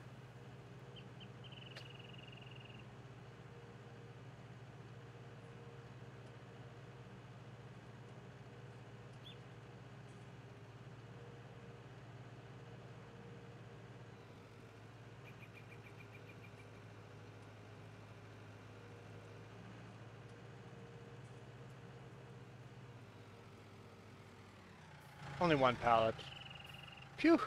Only 1 pallet. Phew.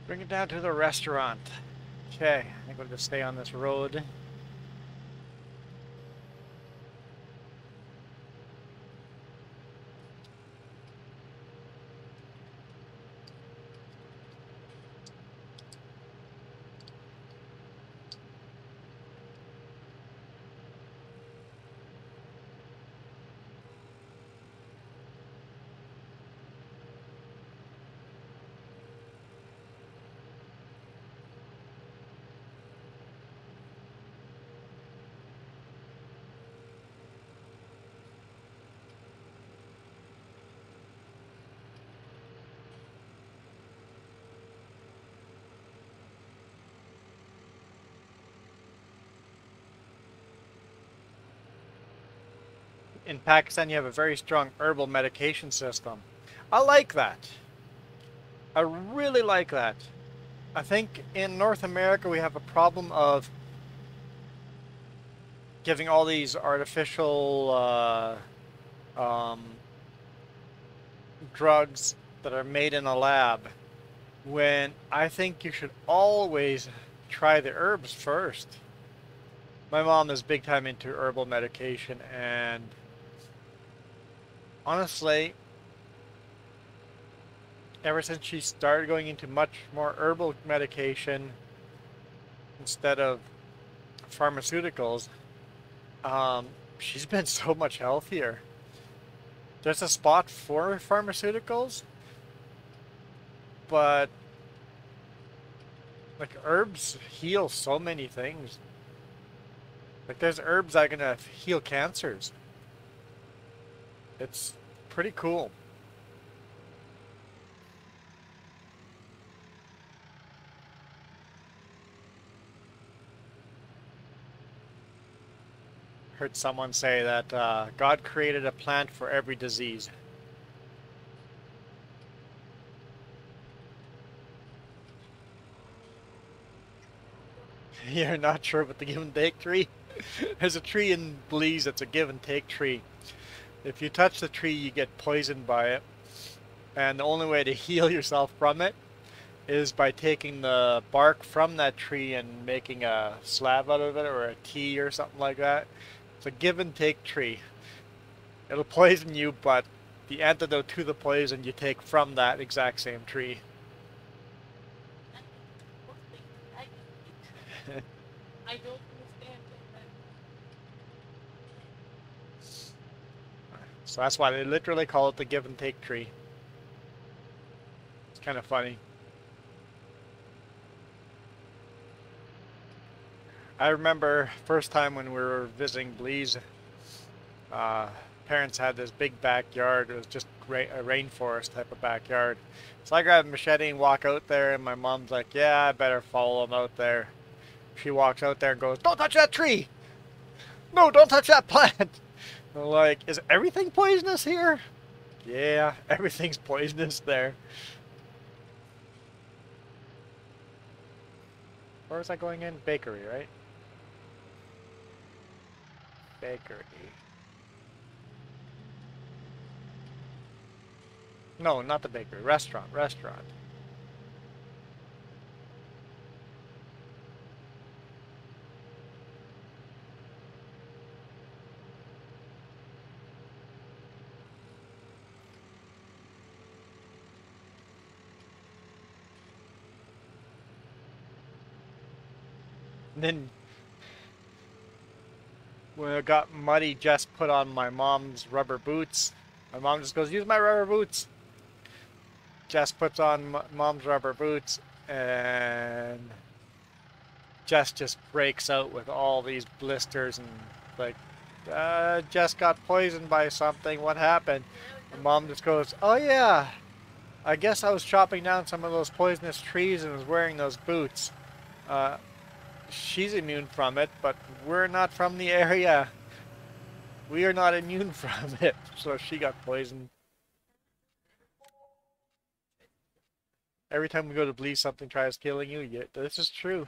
Bring it down to the restaurant. Okay, I think we'll just stay on this road. In Pakistan, you have a very strong herbal medication system. I like that. I really like that. I think in North America we have a problem of giving all these artificial um, drugs that are made in a lab, when I think you should always try the herbs first. My mom is big time into herbal medication, and honestly, ever since she started going into much more herbal medication instead of pharmaceuticals, she's been so much healthier. There's a spot for pharmaceuticals, but like herbs heal so many things. Like there's herbs that are gonna heal cancers. It's pretty cool. Heard someone say that God created a plant for every disease. You're not sure about the give and take tree? There's a tree in Belize that's a give and take tree. If you touch the tree, you get poisoned by it. And the only way to heal yourself from it is by taking the bark from that tree and making a slab out of it or a tea or something like that. It's a give and take tree. It'll poison you, but the antidote to the poison you take from that exact same tree. So that's why they literally call it the give and take tree. It's kind of funny. I remember first time when we were visiting Belize, uh, parents had this big backyard. It was just a rainforest type of backyard. So I grabbed a machete and walk out there, and my mom's like, "Yeah, I better follow them out there." She walks out there and goes, "Don't touch that tree! No, don't touch that plant!" I'm like, "Is everything poisonous here?" Yeah, everything's poisonous there. Where was I going in? Bakery, right? Bakery. No, not the bakery. Restaurant. Restaurant. And then when it got muddy, Jess put on my mom's rubber boots. My mom just goes, "Use my rubber boots." Jess puts on mom's rubber boots, and Jess just breaks out with all these blisters and like, Jess got poisoned by something. What happened? And mom just goes, "Oh yeah, I guess I was chopping down some of those poisonous trees and was wearing those boots. Uh, she's immune from it, but we're not from the area. We are not immune from it." So she got poisoned. Every time we go to Belize, something tries killing you. Yeah, this is true.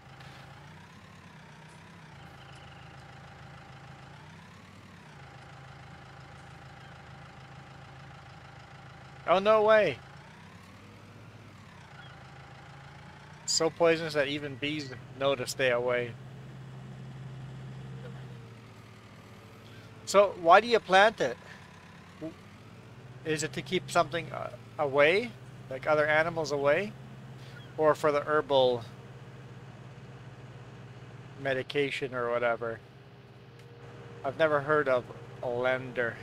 Oh, no way. So poisonous that even bees know to stay away. So why do you plant it? Is it to keep something away, like other animals away, or for the herbal medication or whatever? I've never heard of Olender.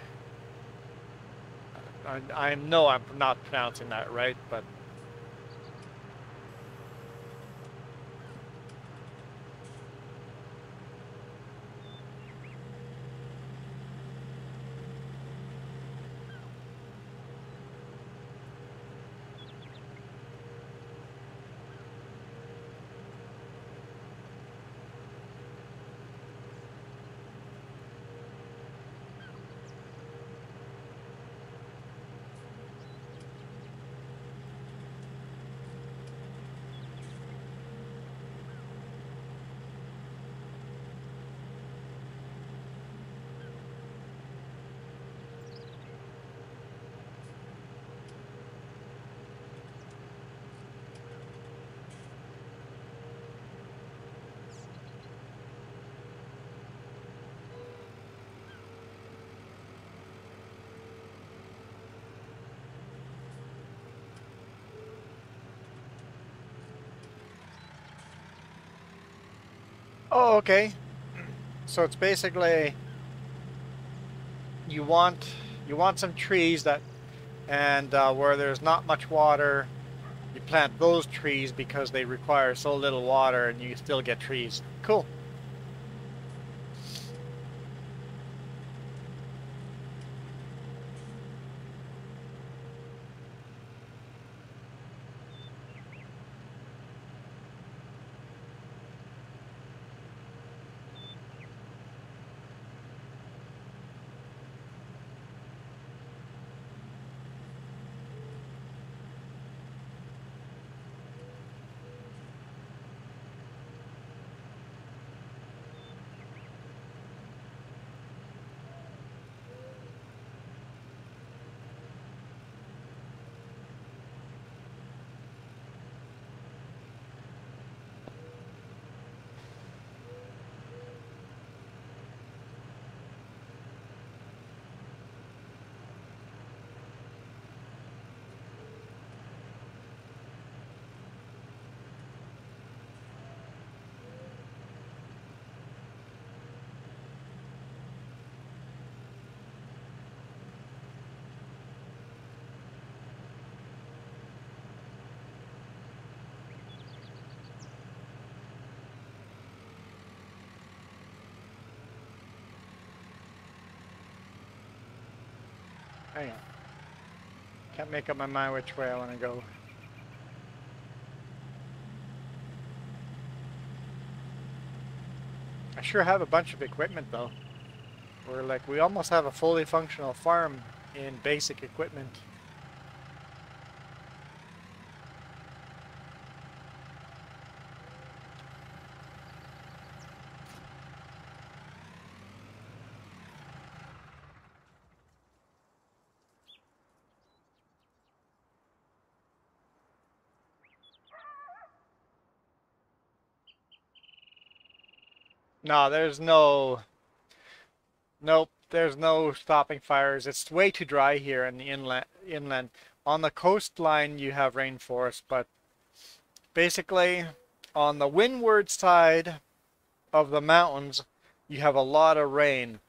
I know I'm not pronouncing that right, but oh, okay. So it's basically you want you want some trees that and where there's not much water, you plant those trees because they require so little water, and you still get trees. Cool. Hang on. Can't make up my mind which way I want to go. I sure have a bunch of equipment though. We almost have a fully functional farm in basic equipment. No, nope, there's no stopping fires. It's way too dry here in the inland. On the coastline you have rainforest, but basically on the windward side of the mountains you have a lot of rain,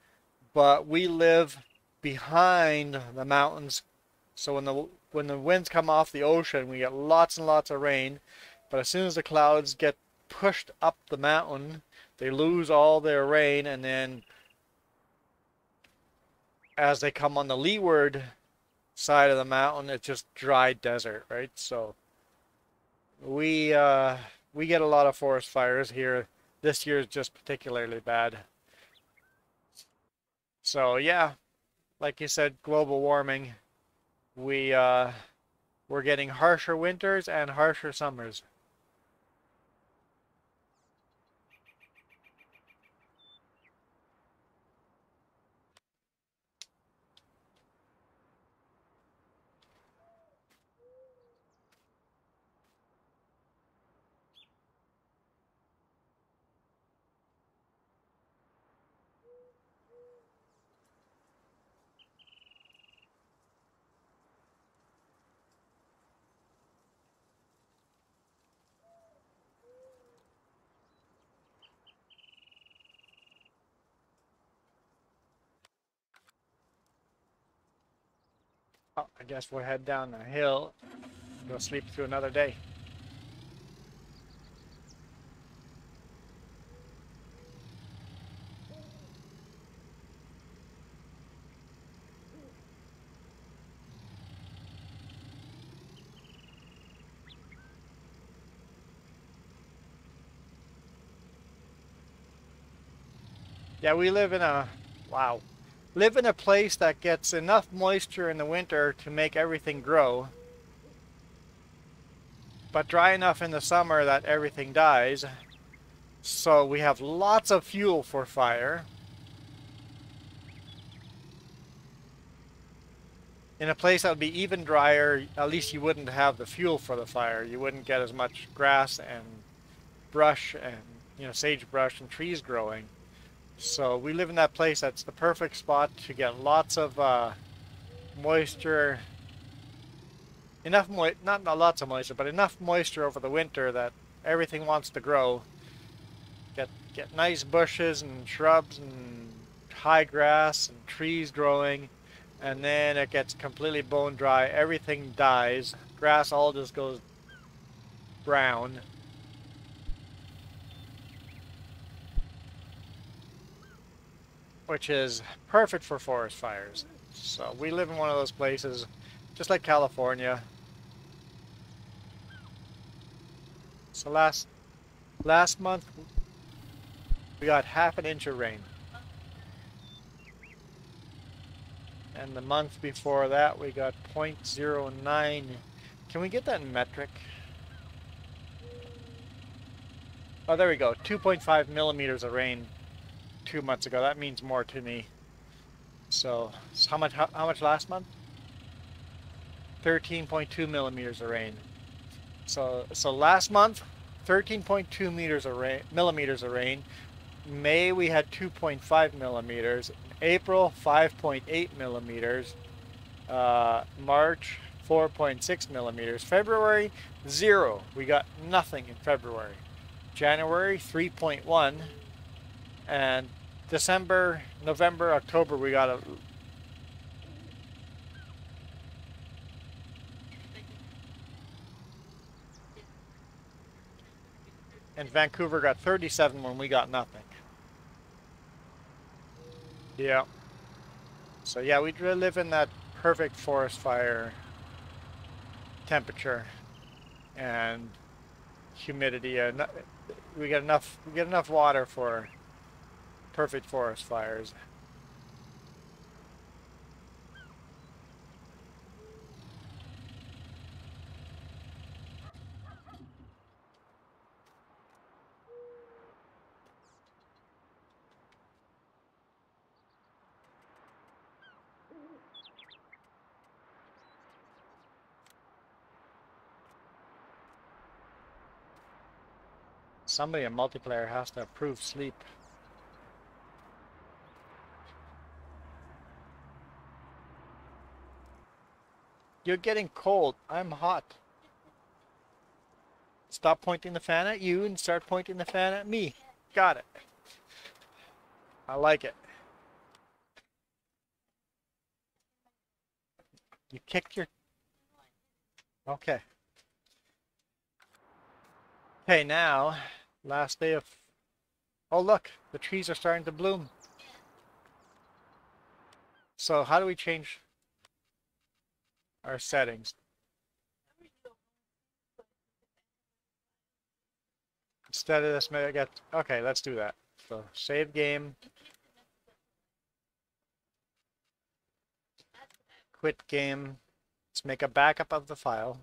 but we live behind the mountains, so when the winds come off the ocean we get lots and lots of rain, but as soon as the clouds get pushed up the mountain they lose all their rain, and then as they come on the leeward side of the mountain it's just dry desert, right? So we get a lot of forest fires here. This year is just particularly bad. So yeah, like you said, global warming. We're getting harsher winters and harsher summers. Oh, I guess we'll head down the hill, go sleep through another day. Yeah, we live in a, wow, live in a place that gets enough moisture in the winter to make everything grow, but dry enough in the summer that everything dies. So we have lots of fuel for fire. In a place that would be even drier, at least you wouldn't have the fuel for the fire. You wouldn't get as much grass and brush and, sagebrush and trees growing. So we live in that place that's the perfect spot to get lots of moisture, not lots of moisture, but enough moisture over the winter that everything wants to grow. Get nice bushes and shrubs and high grass and trees growing, and then it gets completely bone dry. Everything dies. Grass all just goes brown. Which is perfect for forest fires. So we live in one of those places, just like California. So last month we got half an inch of rain. And the month before that we got 0.09. Can we get that in metric? Oh, there we go. 2.5 millimeters of rain 2 months ago. That means more to me. So how much last month? 13.2 millimeters of rain. So last month, 13.2 millimeters of rain. May we had 2.5 millimeters. April 5.8 millimeters. March 4.6 millimeters. February 0. We got nothing in February. January 3.1. And December, November, October we got and Vancouver got 37 when we got nothing. Yeah. So yeah, we live in that perfect forest fire temperature and humidity. We get enough water for perfect forest fires. Somebody in multiplayer has to approve sleep. You're getting cold. I'm hot. Stop pointing the fan at you and start pointing the fan at me. Got it. I like it. You kicked your... Okay. Okay, now, last day of... Oh, look. The trees are starting to bloom. So how do we change our settings? Instead of this, maybe I get... Okay, let's do that. So, save game. Quit game. Let's make a backup of the file.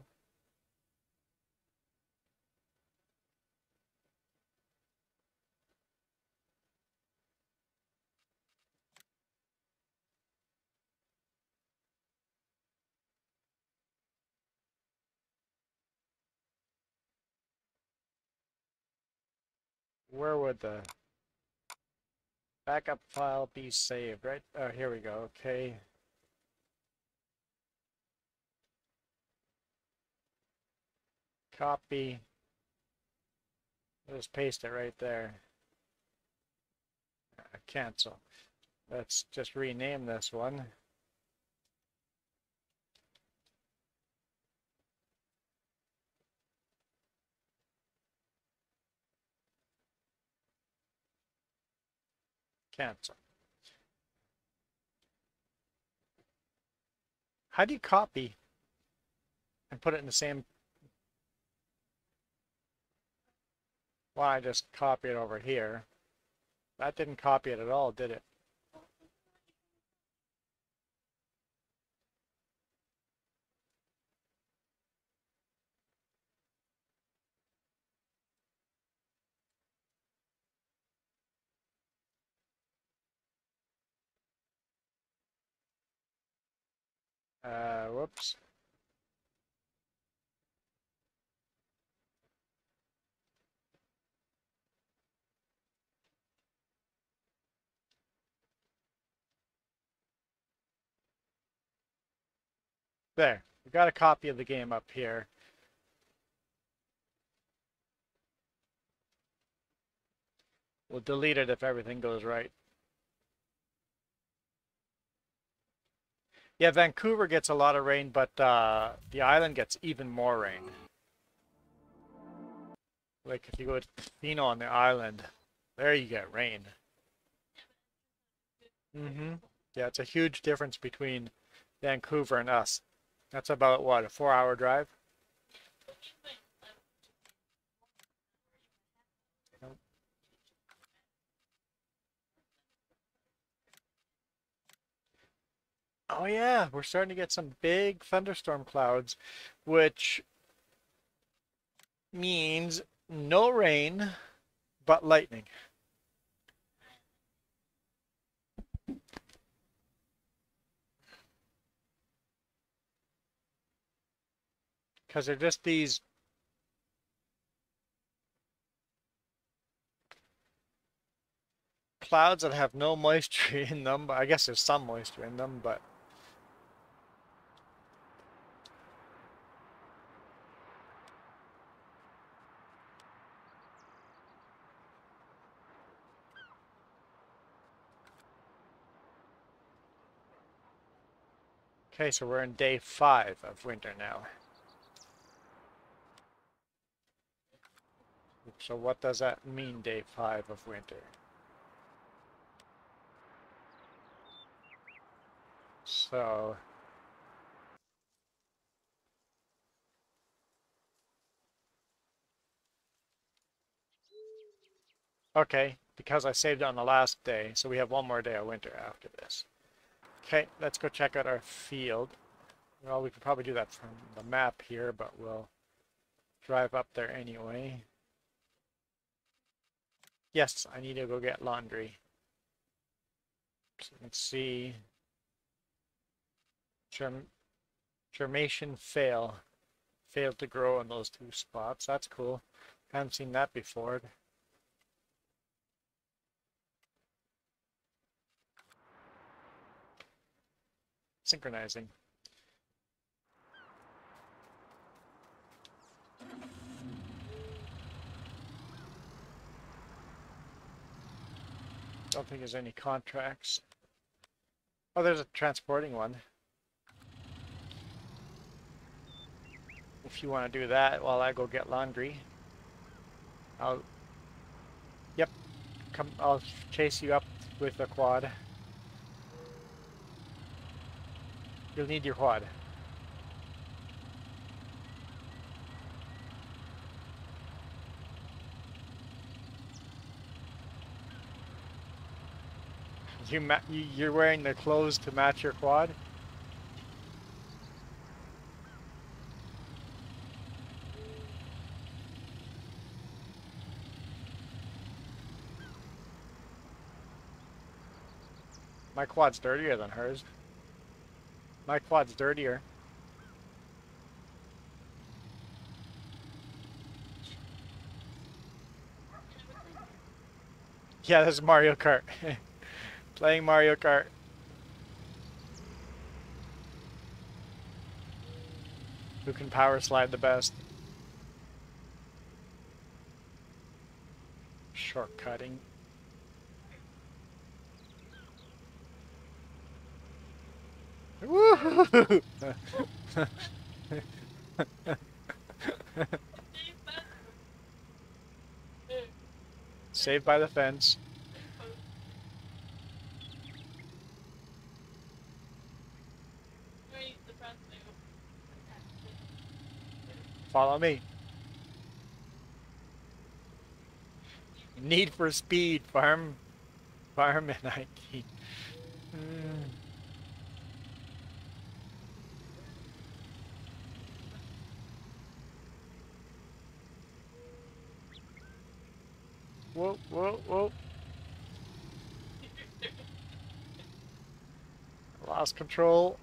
Where would the backup file be saved, right? Oh, here we go. Okay. Copy. Just paste it right there. Cancel. Let's just rename this one. Cancel. How do you copy and put it in the same... Well, I just copy it over here. That didn't copy it at all, did it? Whoops. There. We got a copy of the game up here. We'll delete it if everything goes right. Yeah, Vancouver gets a lot of rain, but the island gets even more rain. Like if you go to Fino on the island, there you get rain. Yeah, it's a huge difference between Vancouver and us. That's about, what, a 4-hour drive? Oh yeah, we're starting to get some big thunderstorm clouds, which means no rain, but lightning. Because they're just these clouds that have no moisture in them. I guess there's some moisture in them, but okay, so we're in day 5 of winter now. So what does that mean, day 5 of winter? So Okay, because I saved it on the last day, so we have one more day of winter after this. Okay, let's go check out our field. Well, we could probably do that from the map here, but we'll drive up there anyway. Yes, I need to go get laundry. So let's see. Germation fail. Failed to grow in those two spots. That's cool. Haven't seen that before. Synchronizing. Don't think there's any contracts. Oh, there's a transporting one. If you want to do that while I go get laundry, yep, I'll chase you up with the quad. You'll need your quad. You're wearing the clothes to match your quad? My quad's dirtier than hers. My quad's dirtier. Yeah, this is Mario Kart. Playing Mario Kart. Who can power slide the best? Shortcutting. Woohoo! Saved by the fence. Follow me. Need for speed, farm and IT. Whoa, whoa, whoa. Lost control.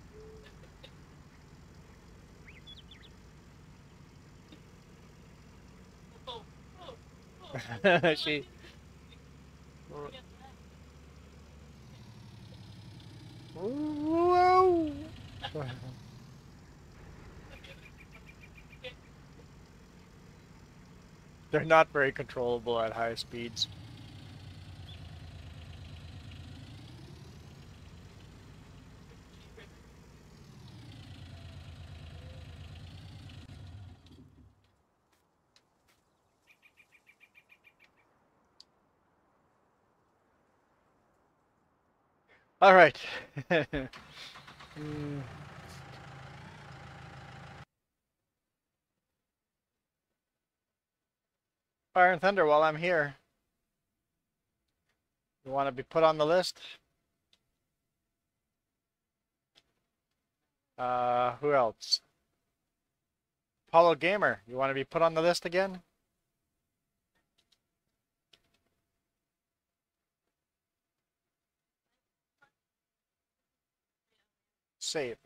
She. Whoa. They're not very controllable at high speeds. All right. Fire and Thunder, while I'm here. You want to be put on the list? Who else? Apollo Gamer, you want to be put on the list again? Save.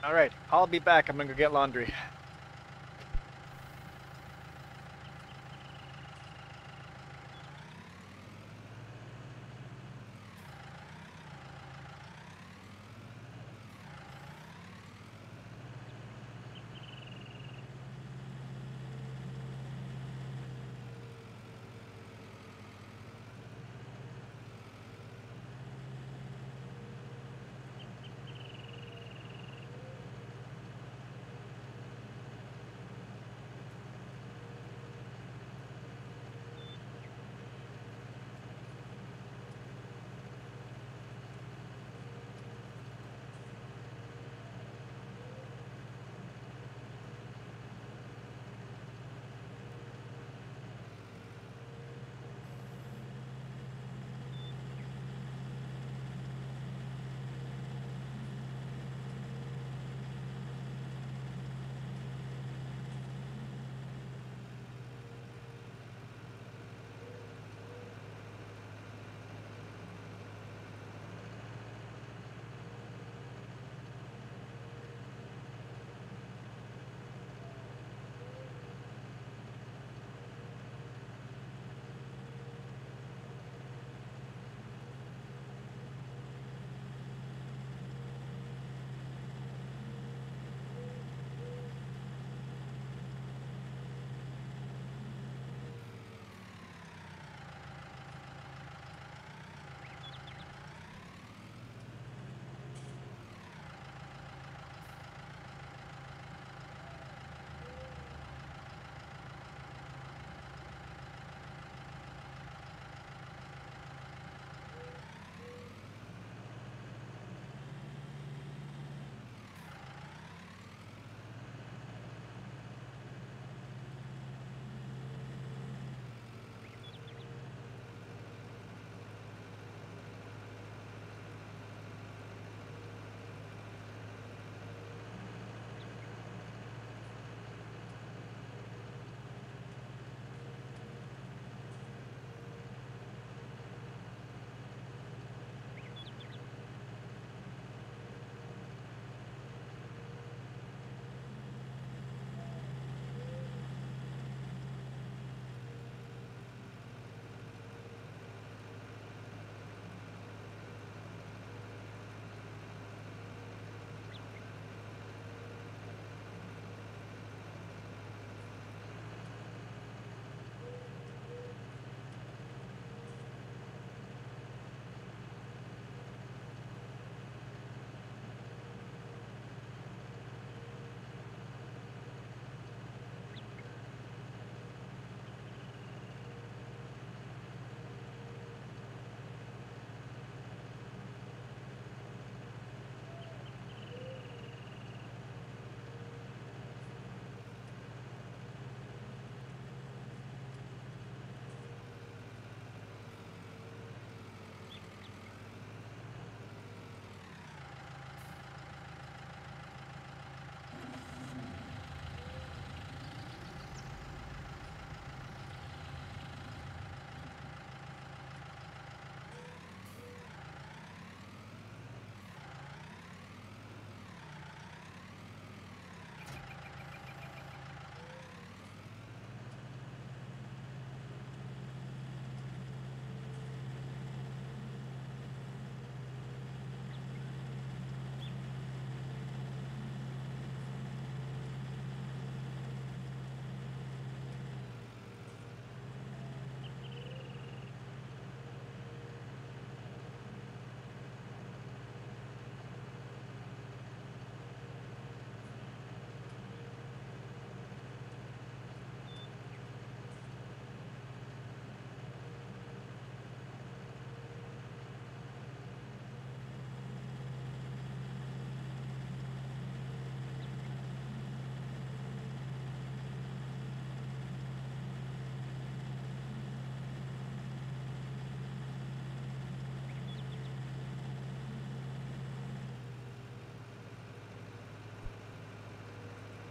All right, I'll be back. I'm gonna go get laundry.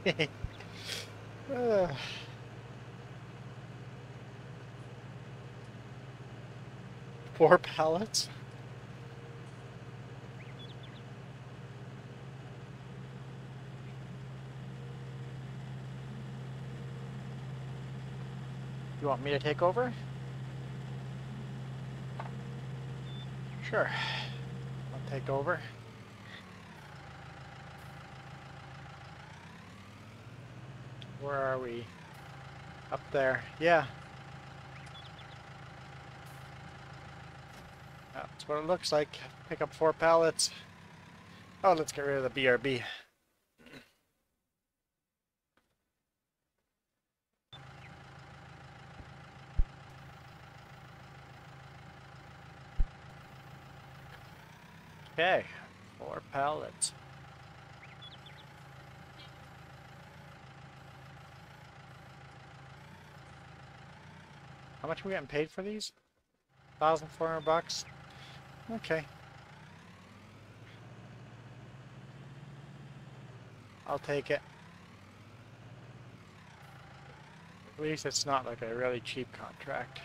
Uh, 4 pallets? You want me to take over? Sure. I'll take over. Where are we? Up there. Yeah. That's what it looks like. Pick up 4 pallets. Oh, let's get rid of the BRB. Okay, 4 pallets. How much are we getting paid for these? 1,400 bucks. Okay. I'll take it. At least it's not like a really cheap contract.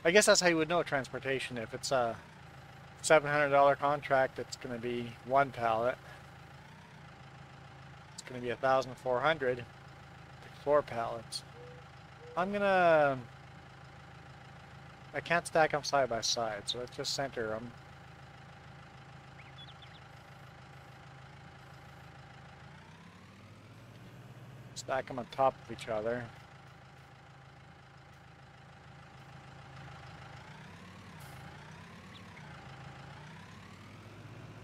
I guess that's how you would know transportation. If it's a $700 contract, it's going to be 1 pallet. It's going to be 1,400. 4 pallets. I can't stack them side by side, so let's just center them. Stack them on top of each other.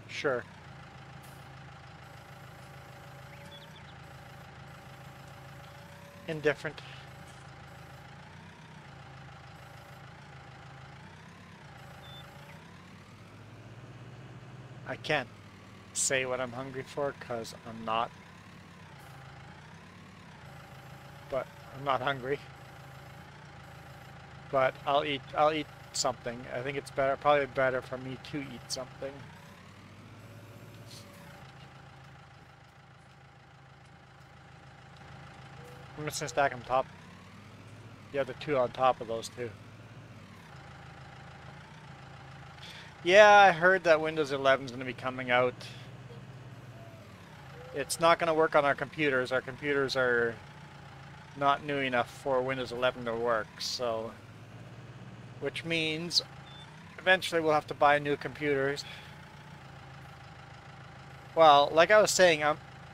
Sure. Indifferent. I can't say what I'm hungry for because I'm not. But I'm not hungry. But I'll eat something. I think it's probably better for me to eat something. I'm just gonna stack them top. The other two on top of those two. Yeah, I heard that Windows 11 is going to be coming out. It's not going to work on our computers. Our computers are not new enough for Windows 11 to work, so... Which means eventually we'll have to buy new computers. Well, like I was saying,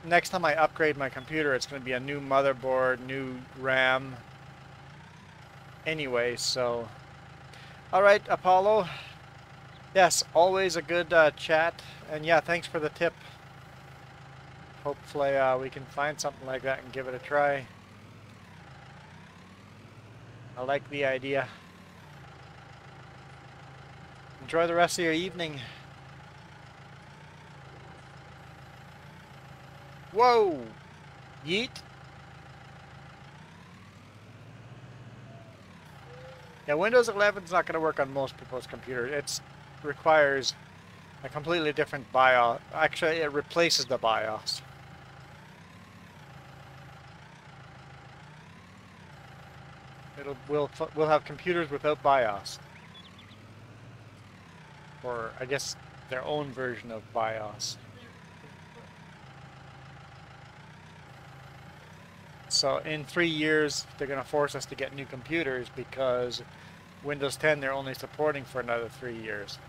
next time I upgrade my computer, it's going to be a new motherboard, new RAM. Anyway, so... Alright, Apollo. Yes, always a good chat. And yeah, thanks for the tip. Hopefully we can find something like that and give it a try. I like the idea. Enjoy the rest of your evening. Whoa! Yeet! Yeah, Windows 11 is not going to work on most people's computers. It requires a completely different BIOS. Actually, it replaces the BIOS. We'll have computers without BIOS. Or, I guess, their own version of BIOS. So in 3 years, they're going to force us to get new computers because Windows 10 they're only supporting for another 3 years.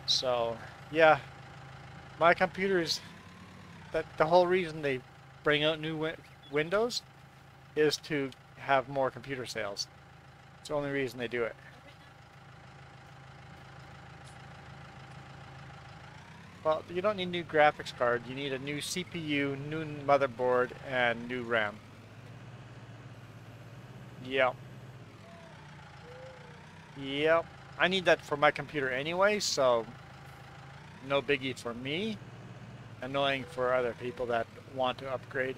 So, yeah, my computers, the whole reason they bring out new Windows is to have more computer sales. It's the only reason they do it. Well, you don't need a new graphics card. You need a new CPU, new motherboard, and new RAM. Yep. Yep. I need that for my computer anyway, so no biggie for me. Annoying for other people that want to upgrade.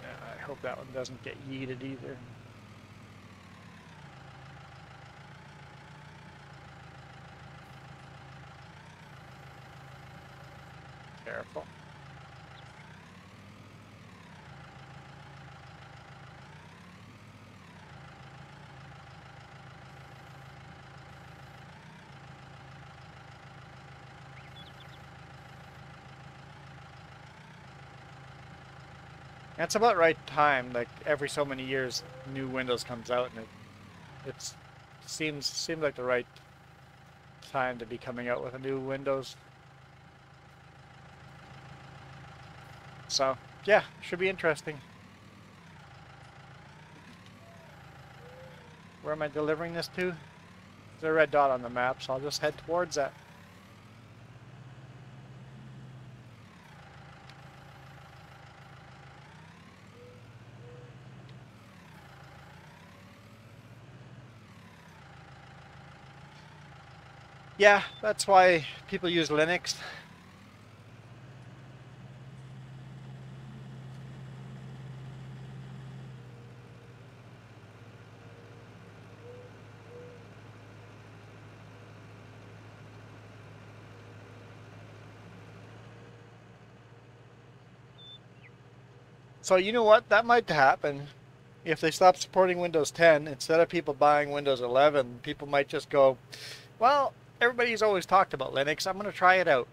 I hope that one doesn't get yeeted either. That's about right time. Like every so many years, new Windows comes out, and it seems like the right time to be coming out with a new Windows. So yeah, should be interesting. Where am I delivering this to? There's a red dot on the map, so I'll just head towards that. Yeah, that's why people use Linux. So you know what? That might happen. If they stop supporting Windows 10, instead of people buying Windows 11, people might just go, well, everybody's always talked about Linux. I'm going to try it out.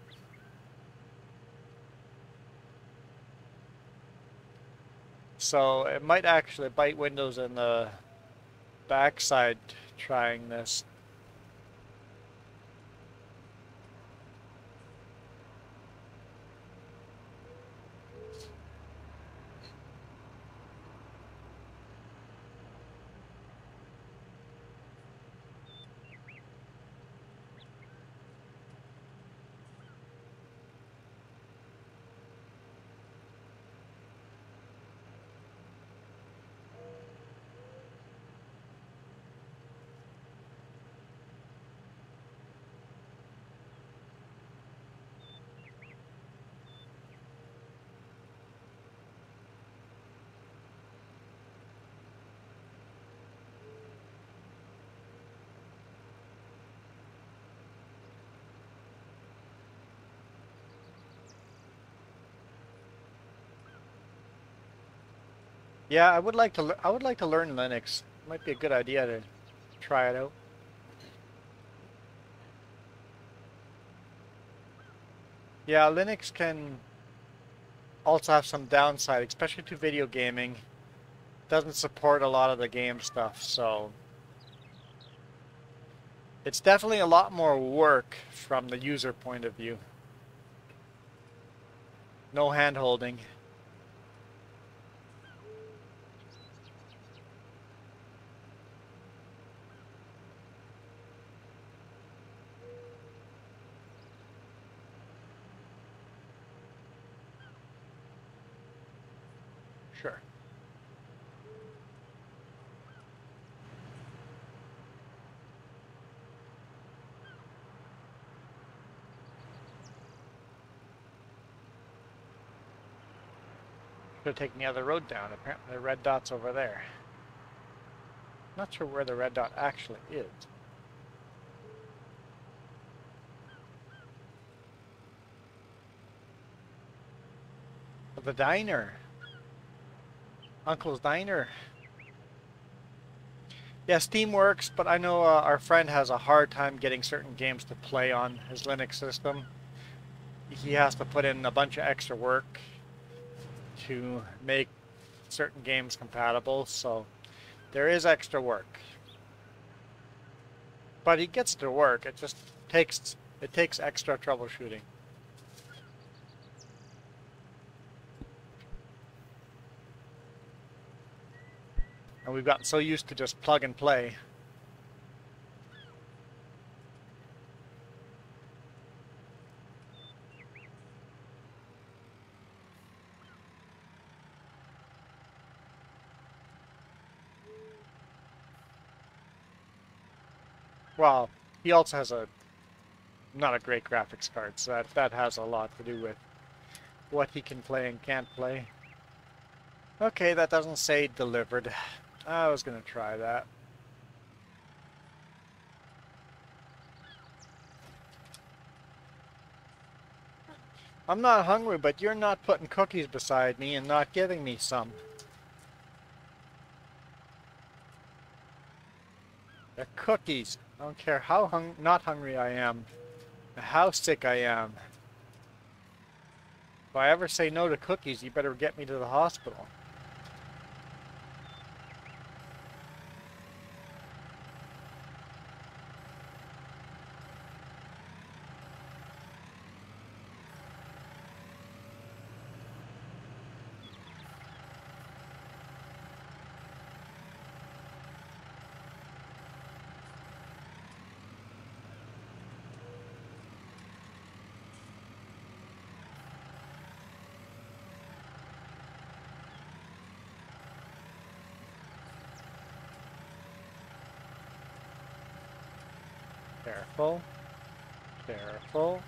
So it might actually bite Windows in the backside trying this. Yeah, I would like to learn Linux. Might be a good idea to try it out. Yeah, Linux can also have some downside, especially to video gaming. Doesn't support a lot of the game stuff, so it's definitely a lot more work from the user point of view. No hand holding. Sure. Should have taken the other road down. Apparently the red dot's over there. Not sure where the red dot actually is. The diner. Uncle's Diner. Yeah, Steam works, but I know our friend has a hard time getting certain games to play on his Linux system. He has to put in a bunch of extra work to make certain games compatible, so there is extra work. But he gets to work. It takes extra troubleshooting. And we've gotten so used to just plug and play. Well, he also has a not a great graphics card, so that has a lot to do with what he can play and can't play. Okay, that doesn't say delivered. I was gonna try that. I'm not hungry, but you're not putting cookies beside me and not giving me some. They're cookies. I don't care how not hungry I am, how sick I am. If I ever say no to cookies, you better get me to the hospital. Careful. Careful.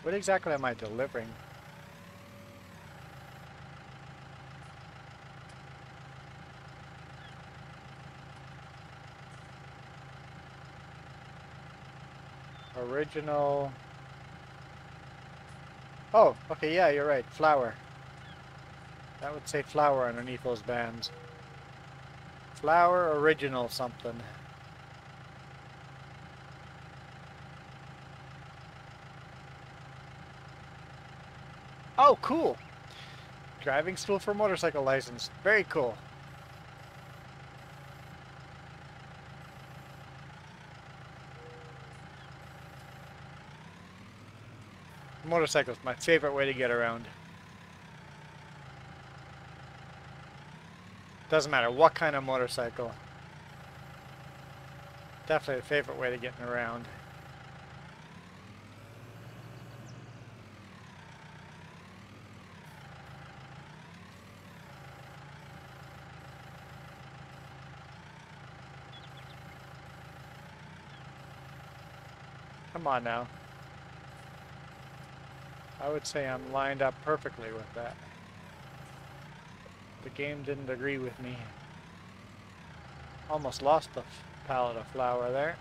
What exactly am I delivering? Original. Oh, okay, yeah, you're right. Flour. That would say flour underneath those bands. Flour original something. Oh, cool. Driving school for motorcycle license. Very cool. Motorcycle's my favorite way to get around. Doesn't matter what kind of motorcycle. Definitely a favorite way to get around. Come on now. I would say I'm lined up perfectly with that. The game didn't agree with me. Almost lost the pallet of flour there.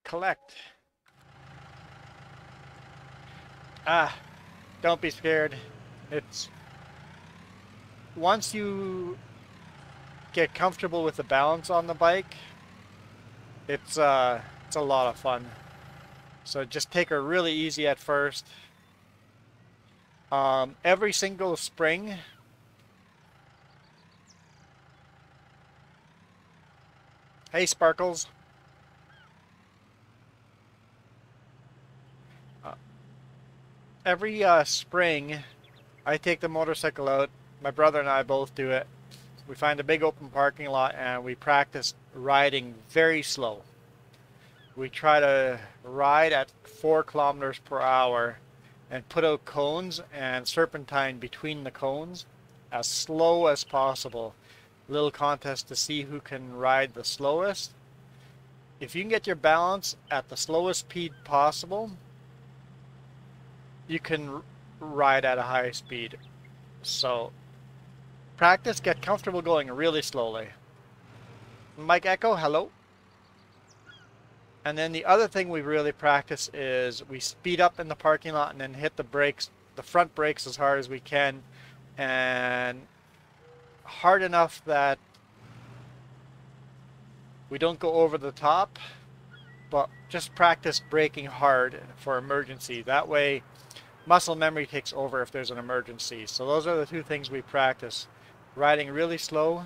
Collect. Ah, don't be scared. It's once you get comfortable with the balance on the bike, it's a lot of fun. So just take her really easy at first. Every single spring, hey Sparkles. Every spring, I take the motorcycle out. My brother and I both do it. We find a big open parking lot and we practice riding very slow. We try to ride at 4 kilometers per hour and put out cones and serpentine between the cones as slow as possible. Little contest to see who can ride the slowest. If you can get your balance at the slowest speed possible, you can ride at a high speed. So practice, get comfortable going really slowly. Mike Echo, hello. And then the other thing we really practice is we speed up in the parking lot and then hit the brakes, the front brakes as hard as we can, and hard enough that we don't go over the top, but just practice braking hard for emergency. That way muscle memory takes over if there's an emergency. So those are the two things we practice. Riding really slow,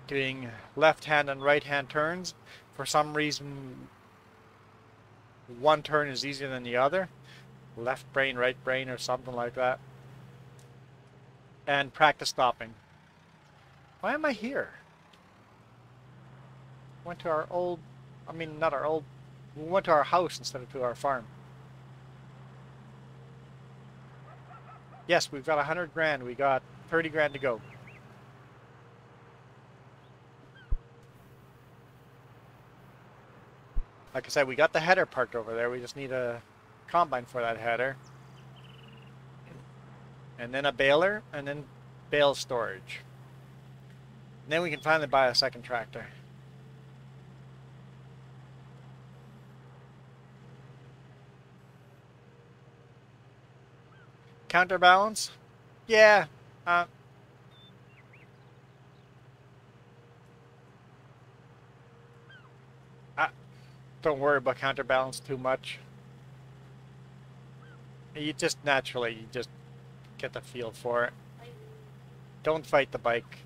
doing left hand and right hand turns. For some reason, one turn is easier than the other. Left brain, right brain, or something like that. And practice stopping. Why am I here? Went to our old, I mean not our old, we went to our house instead of to our farm. Yes, we've got 100 grand. We got 30 grand to go. Like I said, we got the header parked over there. We just need a combine for that header. And then a baler, and then bale storage. And then we can finally buy a second tractor. Counterbalance? Yeah. Uh, I, don't worry about counterbalance too much. You just naturally, you just get the feel for it. Don't fight the bike.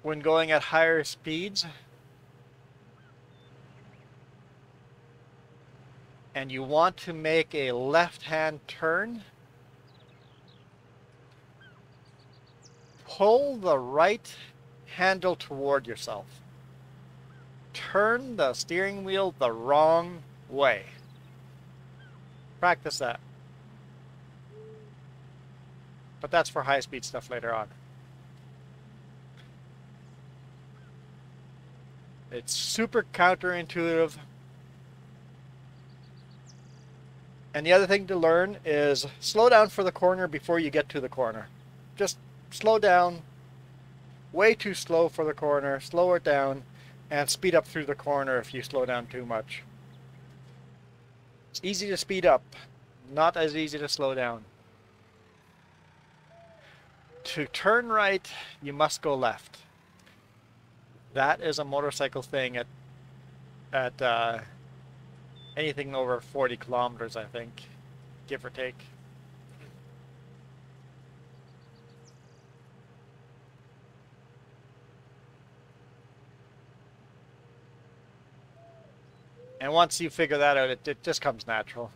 When going at higher speeds, and you want to make a left-hand turn, pull the right handle toward yourself. Turn the steering wheel the wrong way. Practice that. But that's for high-speed stuff later on. It's super counterintuitive. And the other thing to learn is slow down for the corner before you get to the corner. Just slow down. Way too slow for the corner. Slow it down and speed up through the corner if you slow down too much. It's easy to speed up, not as easy to slow down. To turn right, you must go left. That is a motorcycle thing at anything over 40 kilometers, I think, give or take. And once you figure that out, it just comes natural.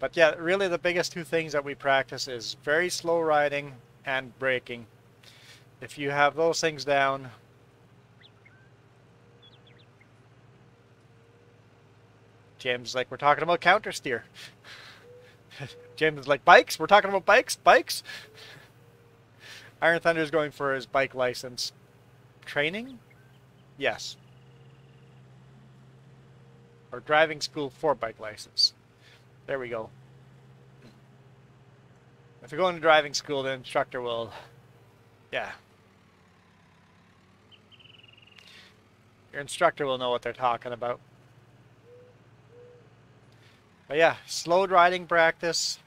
But yeah, really the biggest two things that we practice is very slow riding and braking. If you have those things down, James is like, we're talking about counter steer. James is like, bikes? We're talking about bikes? Bikes? Iron Thunder is going for his bike license. Training? Yes. Or driving school for bike license. There we go. If you're going to driving school, the instructor will, yeah. Your instructor will know what they're talking about. But yeah, slow riding practice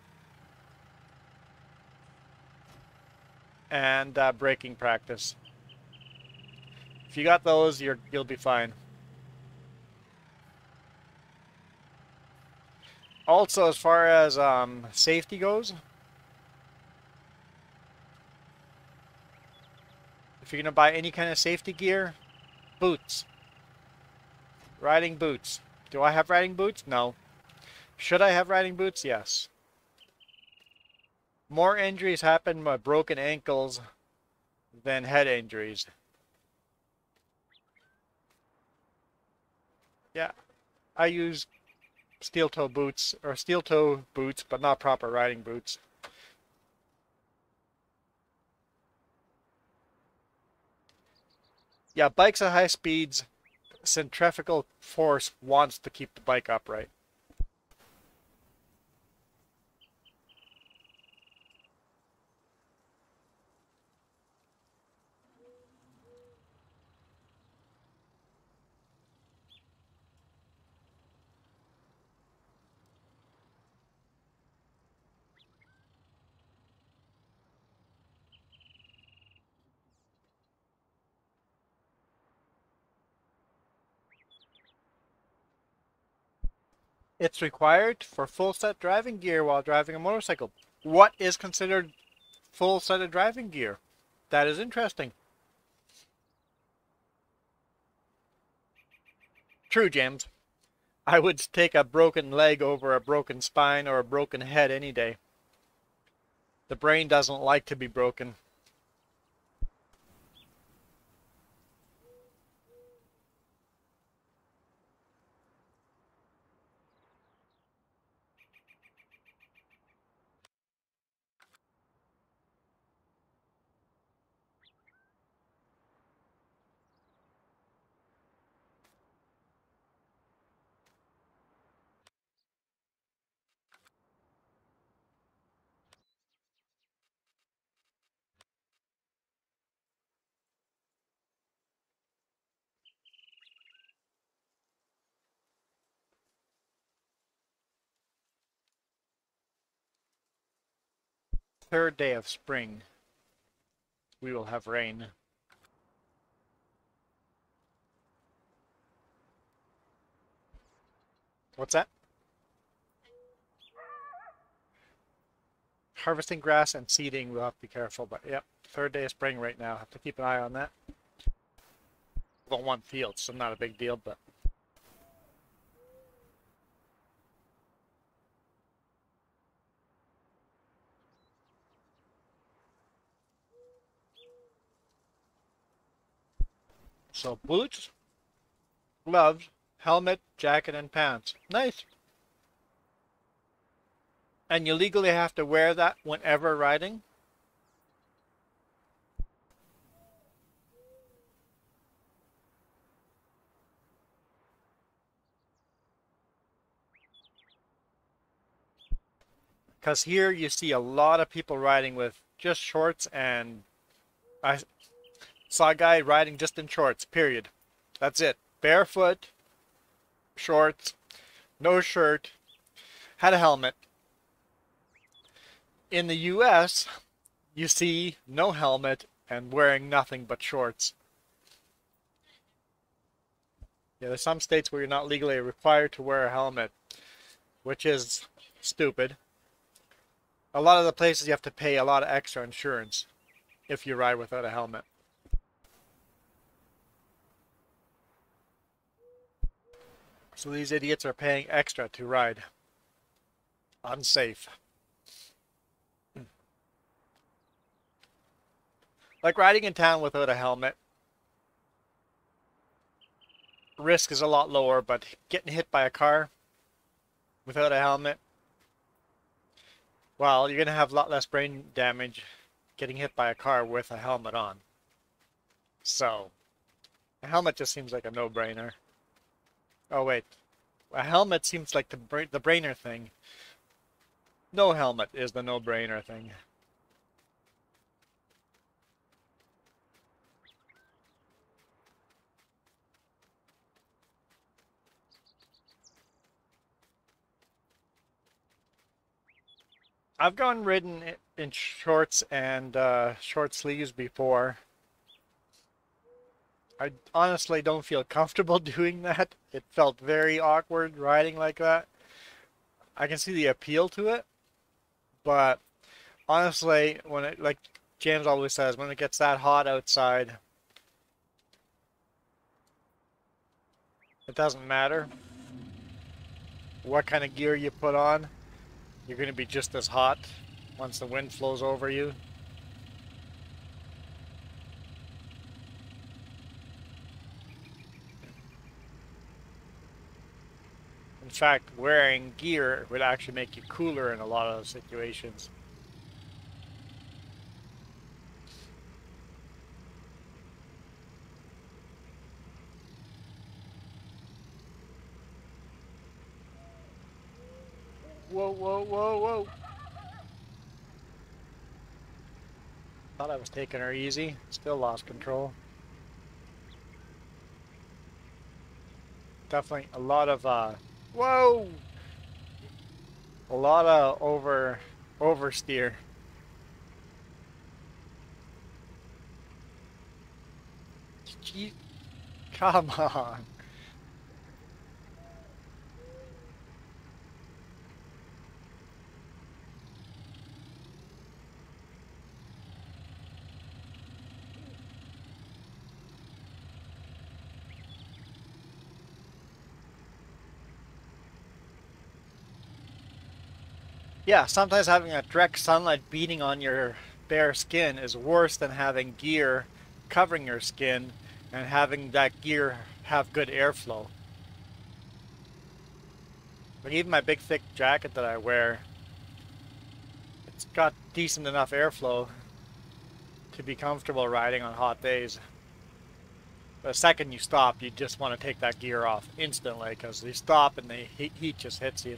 and braking practice. If you got those, you'll be fine. Also, as far as safety goes, if you're going to buy any kind of safety gear, boots. Riding boots. Do I have riding boots? No. Should I have riding boots? Yes. More injuries happen by broken ankles than head injuries. Yeah, I use steel toe boots, or steel toe boots, but not proper riding boots. Yeah, bikes at high speeds, centrifugal force wants to keep the bike upright. It's required for full set driving gear while driving a motorcycle. What is considered full set of driving gear? That is interesting. True, James. I would take a broken leg over a broken spine or a broken head any day. The brain doesn't like to be broken. third day of spring, we will have rain. What's that? Harvesting grass and seeding, we'll have to be careful, but yep, third day of spring right now. Have to keep an eye on that. Well, one field, so not a big deal, but so boots, gloves, helmet, jacket, and pants. Nice. And you legally have to wear that whenever riding? Because here you see a lot of people riding with just shorts, and I saw a guy riding just in shorts, period. That's it. Barefoot, shorts, no shirt, had a helmet. In the US, you see no helmet and wearing nothing but shorts. Yeah, there's some states where you're not legally required to wear a helmet, which is stupid. A lot of the places you have to pay a lot of extra insurance if you ride without a helmet. So these idiots are paying extra to ride. Unsafe. Like riding in town without a helmet, risk is a lot lower, but getting hit by a car without a helmet, well, you're going to have a lot less brain damage getting hit by a car with a helmet on. So, a helmet just seems like a no-brainer. Oh, wait. A helmet seems like the brainer thing. No helmet is the no-brainer thing. I've gone ridden in shorts and short sleeves before. I honestly don't feel comfortable doing that. It felt very awkward riding like that. I can see the appeal to it, but honestly, when it, like James always says, when it gets that hot outside, it doesn't matter what kind of gear you put on. You're going to be just as hot once the wind flows over you. In fact, wearing gear would actually make you cooler in a lot of those situations. Whoa, whoa, whoa, whoa. Thought I was taking her easy. Still lost control. Definitely a lot of, whoa! A lot of oversteer. Gee, come on. Yeah, sometimes having a direct sunlight beating on your bare skin is worse than having gear covering your skin and having that gear have good airflow. Like even my big thick jacket that I wear, it's got decent enough airflow to be comfortable riding on hot days. But the second you stop, you just want to take that gear off instantly because you stop and the heat just hits you.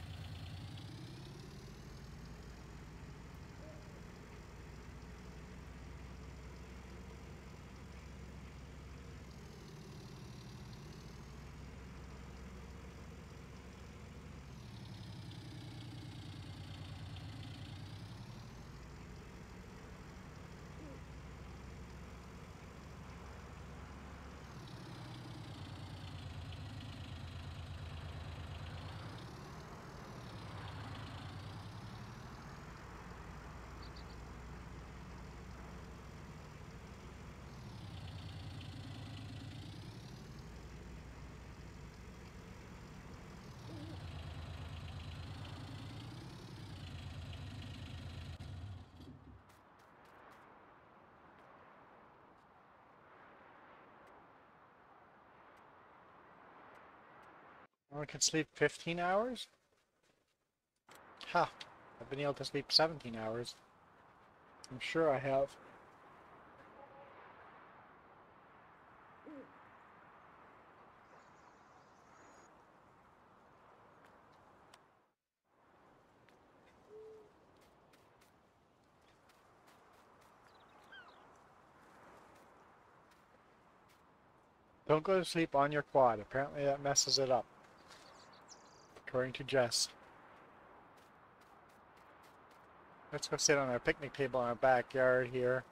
I can sleep 15 hours? Ha! I've been able to sleep 17 hours. I'm sure I have. Don't go to sleep on your quad. Apparently that messes it up. According to Jess. Let's go sit on our picnic table in our backyard here.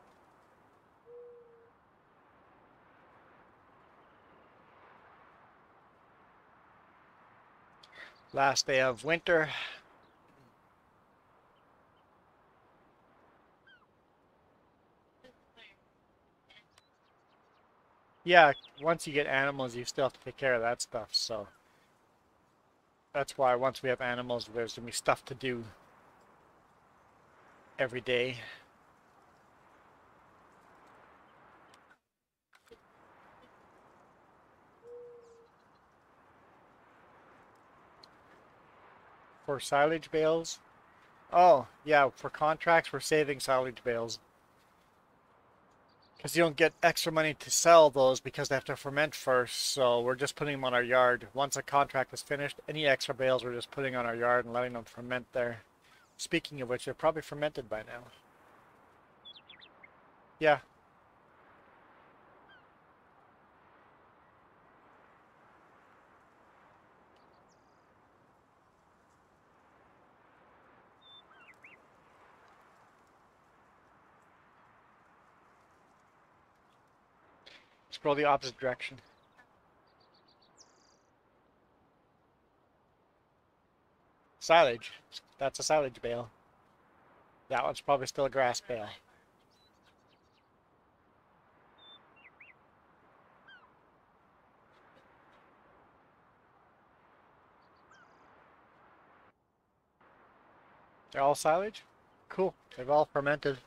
Last day of winter. Yeah, once you get animals, you still have to take care of that stuff, so that's why once we have animals, there's gonna be stuff to do every day. For silage bales? Oh, yeah, for contracts, we're saving silage bales. Because you don't get extra money to sell those because they have to ferment first, so we're just putting them on our yard. Once a contract is finished, any extra bales we're just putting on our yard and letting them ferment there. Speaking of which, they're probably fermented by now. Yeah. Scroll the opposite direction. Silage. That's a silage bale. That one's probably still a grass bale. They're all silage? Cool. They've all fermented.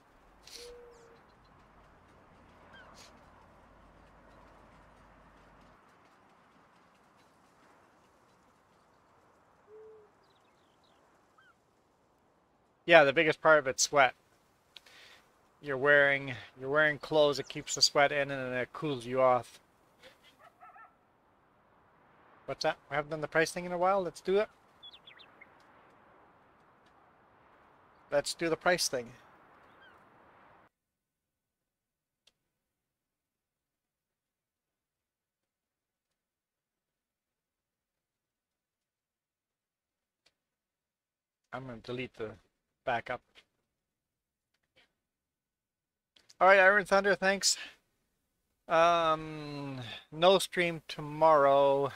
Yeah, the biggest part of it's sweat. You're wearing clothes that keeps the sweat in and then it cools you off. What's that? We haven't done the price thing in a while. Let's do it. Let's do the price thing. I'm going to delete the backup. All right, Iron Thunder, thanks. No stream tomorrow.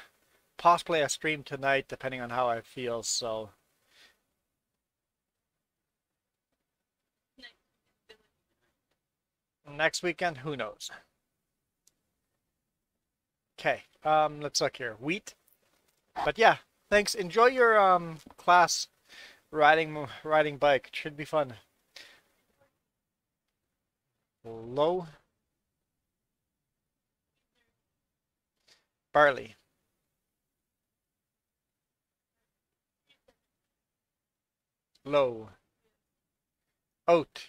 Possibly a stream tonight, depending on how I feel. So next weekend, who knows? Okay. Let's look here. Wheat. But yeah, thanks. Enjoy your class riding bike. It should be fun. Low. Barley. Low. Oat.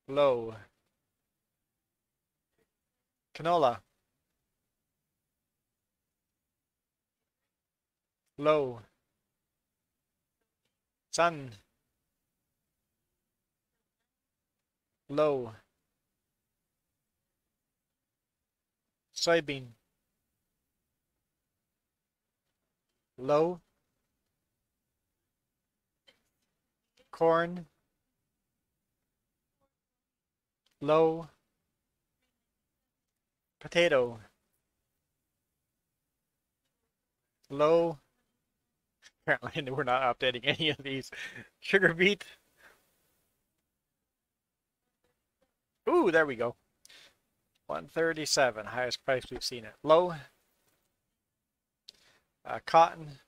Low. Canola. Low. Sun. Low. Soybean. Low. Corn. Low. Potato. Low. Apparently we're not updating any of these. Sugar beet. Ooh, there we go. 137, highest price we've seen it. Low. Cotton.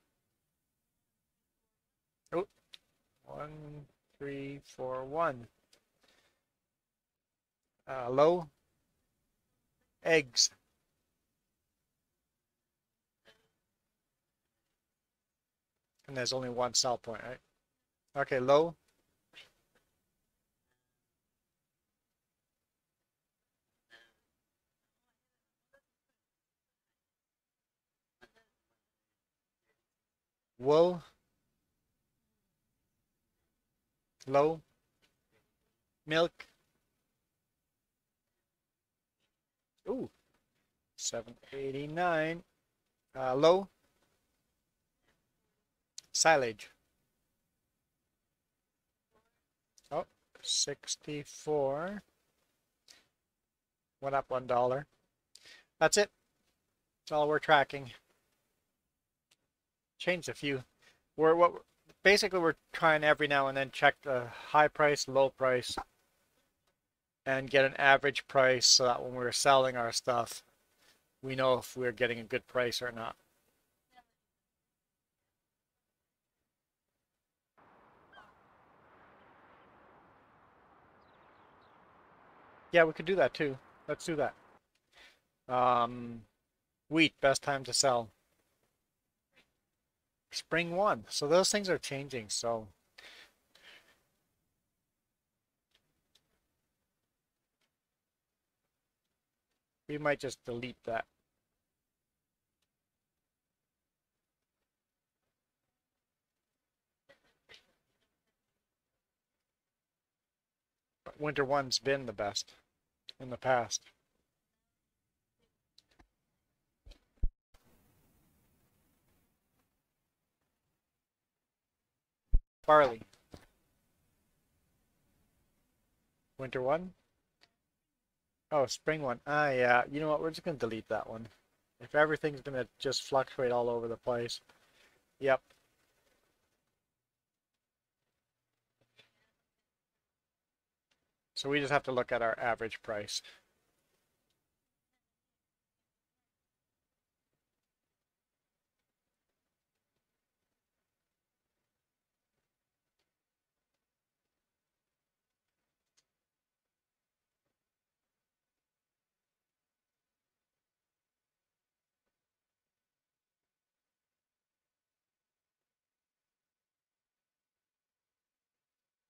Oh, 1341. Low. Eggs. And there's only one sell point, right? Okay, low. Wool. Low. Milk. Ooh, 789. Low. Silage. Oh, 64. Went up $1. That's it. That's all we're tracking. Changed a few. Basically we're trying every now and then check the high price, low price, and get an average price so that when we're selling our stuff, we know if we're getting a good price or not. Yeah, we could do that too. Let's do that. Wheat, best time to sell. Spring 1. So those things are changing. So we might just delete that. But winter 1's been the best in the past. Barley. Winter 1. Oh, spring 1. Ah, yeah. You know what? We're just going to delete that one. If everything's going to just fluctuate all over the place. Yep. So we just have to look at our average price.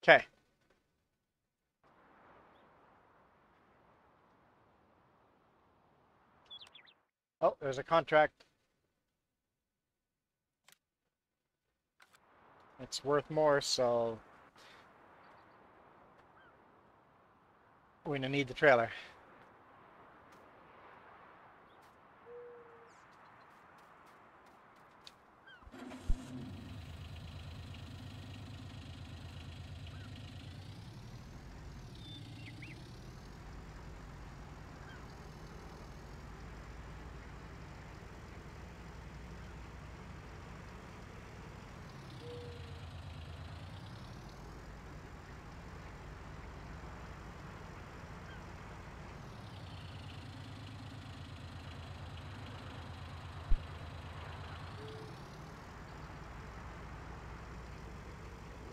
Okay. Oh, there's a contract. It's worth more, so we're going to need the trailer.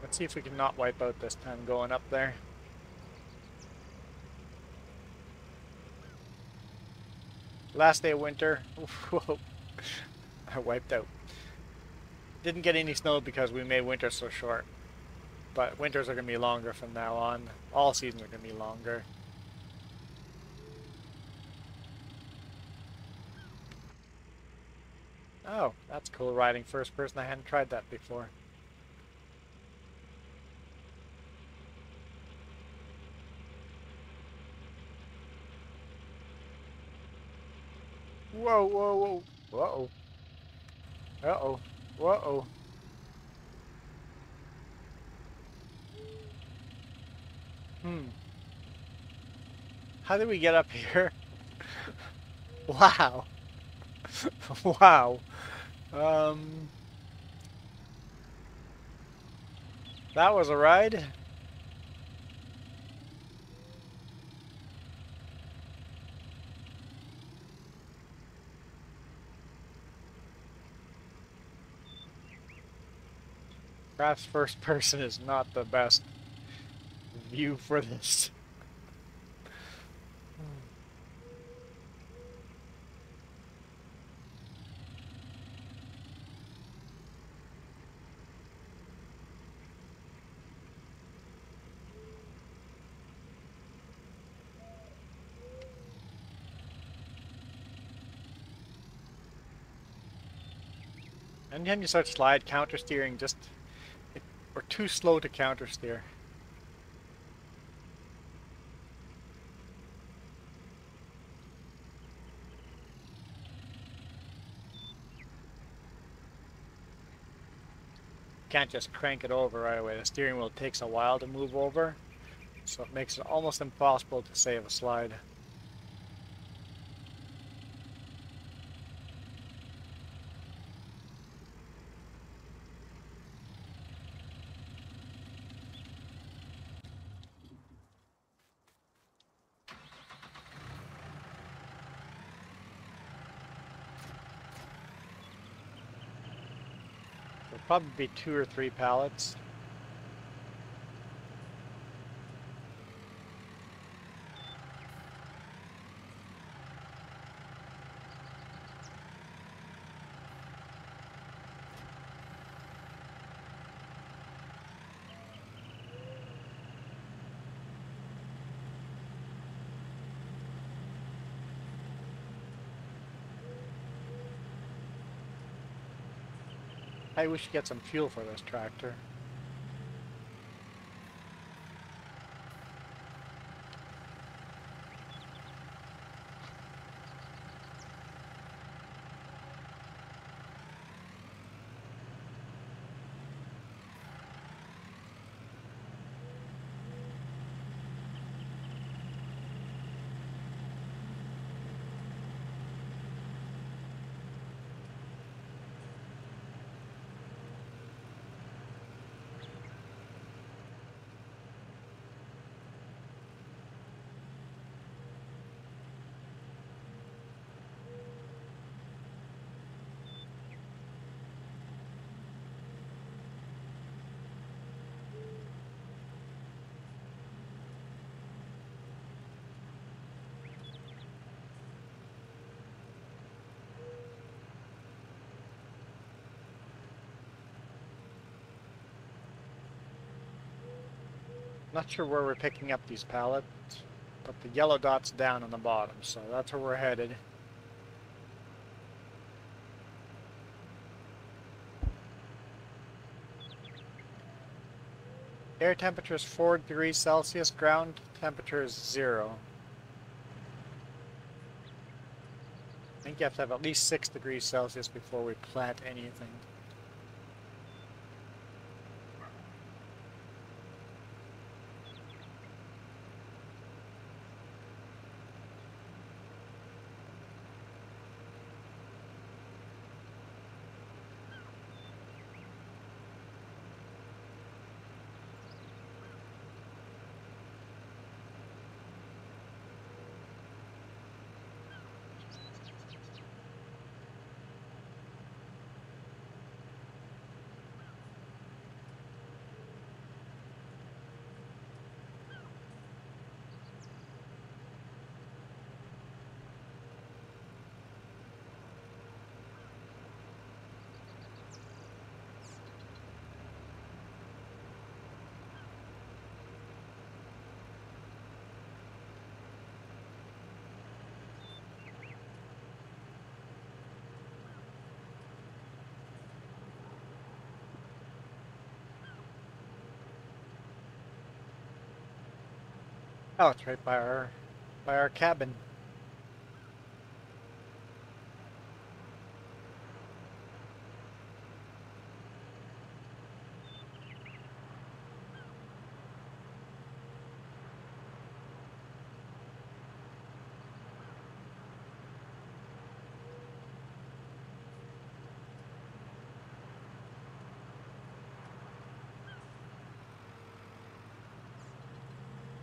Let's see if we can not wipe out this time going up there. Last day of winter. Whoa. I wiped out. Didn't get any snow because we made winter so short. But winters are going to be longer from now on. All seasons are going to be longer. Oh, that's cool riding first person. I hadn't tried that before. Whoa, whoa, whoa. Uh-oh. Uh-oh. Uh-oh. Hmm. How did we get up here? Wow. Wow. Um, that was a ride. Perhaps first person is not the best view for this. Anytime you start slide counter steering, we're too slow to counter steer. Can't just crank it over right away. The steering wheel takes a while to move over, so it makes it almost impossible to save a slide. There'll probably be 2 or 3 pallets. Hey, we should get some fuel for this tractor. Not sure where we're picking up these pallets, but the yellow dot's down on the bottom, so that's where we're headed. Air temperature is 4 degrees Celsius, ground temperature is 0. I think you have to have at least 6 degrees Celsius before we plant anything. Oh, it's right by our cabin.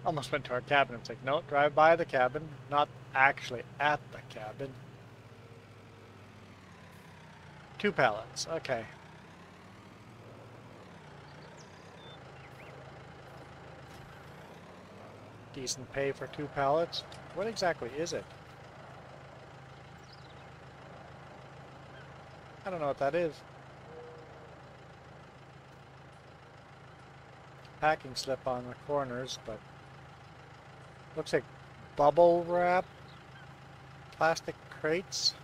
Almost went to our cabin. It's like, no, drive by the cabin, not actually at the cabin. 2 pallets, okay. Decent pay for 2 pallets. What exactly is it? I don't know what that is. Packing slip on the corners, but looks like bubble wrap, plastic crates.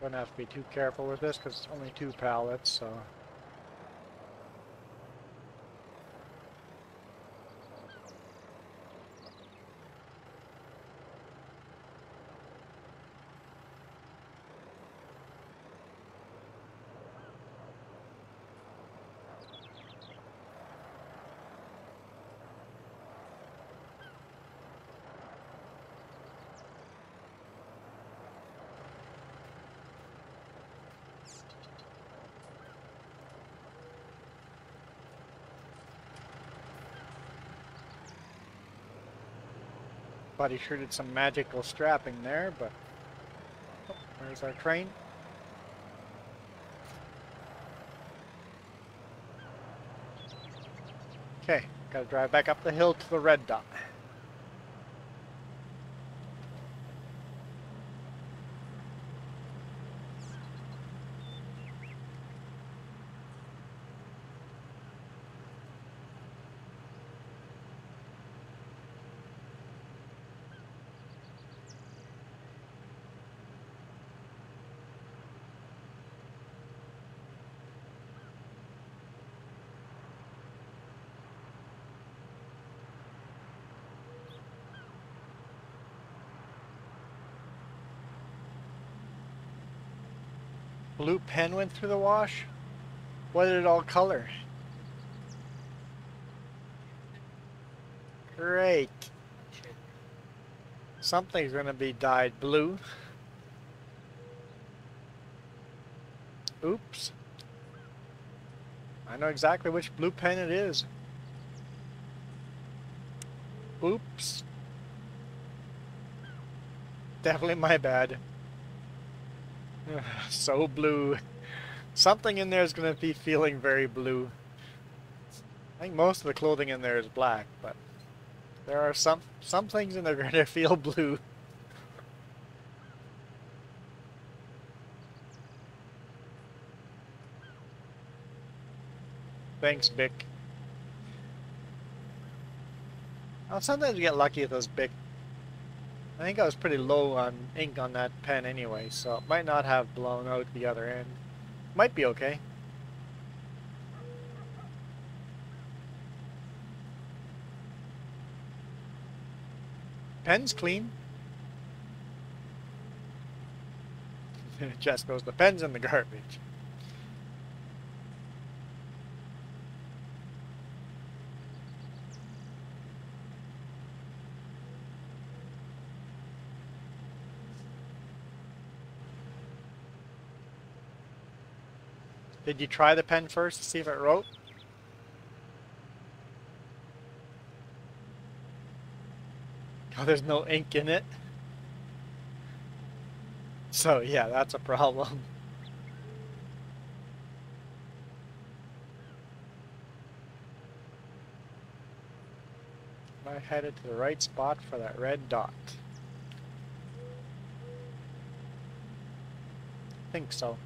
Gonna have to be too careful with this because it's only 2 pallets, so. Thought he sure did some magical strapping there, but oh, there's our train. Okay, gotta drive back up the hill to the red dot. Blue pen went through the wash? What did it all color? Great. Something's gonna be dyed blue. Oops. I know exactly which blue pen it is. Oops. Definitely my bad. So blue. Something in there is going to be feeling very blue. I think most of the clothing in there is black, but there are some things in there going to feel blue. Thanks, Bic. I'll sometimes get lucky with those Bic. I think I was pretty low on ink on that pen anyway, so it might not have blown out the other end. Might be okay. Pen's clean. Jess goes, the pen's in the garbage. Did you try the pen first to see if it wrote? Oh, there's no ink in it. So yeah, that's a problem. I headed to the right spot for that red dot. I think so.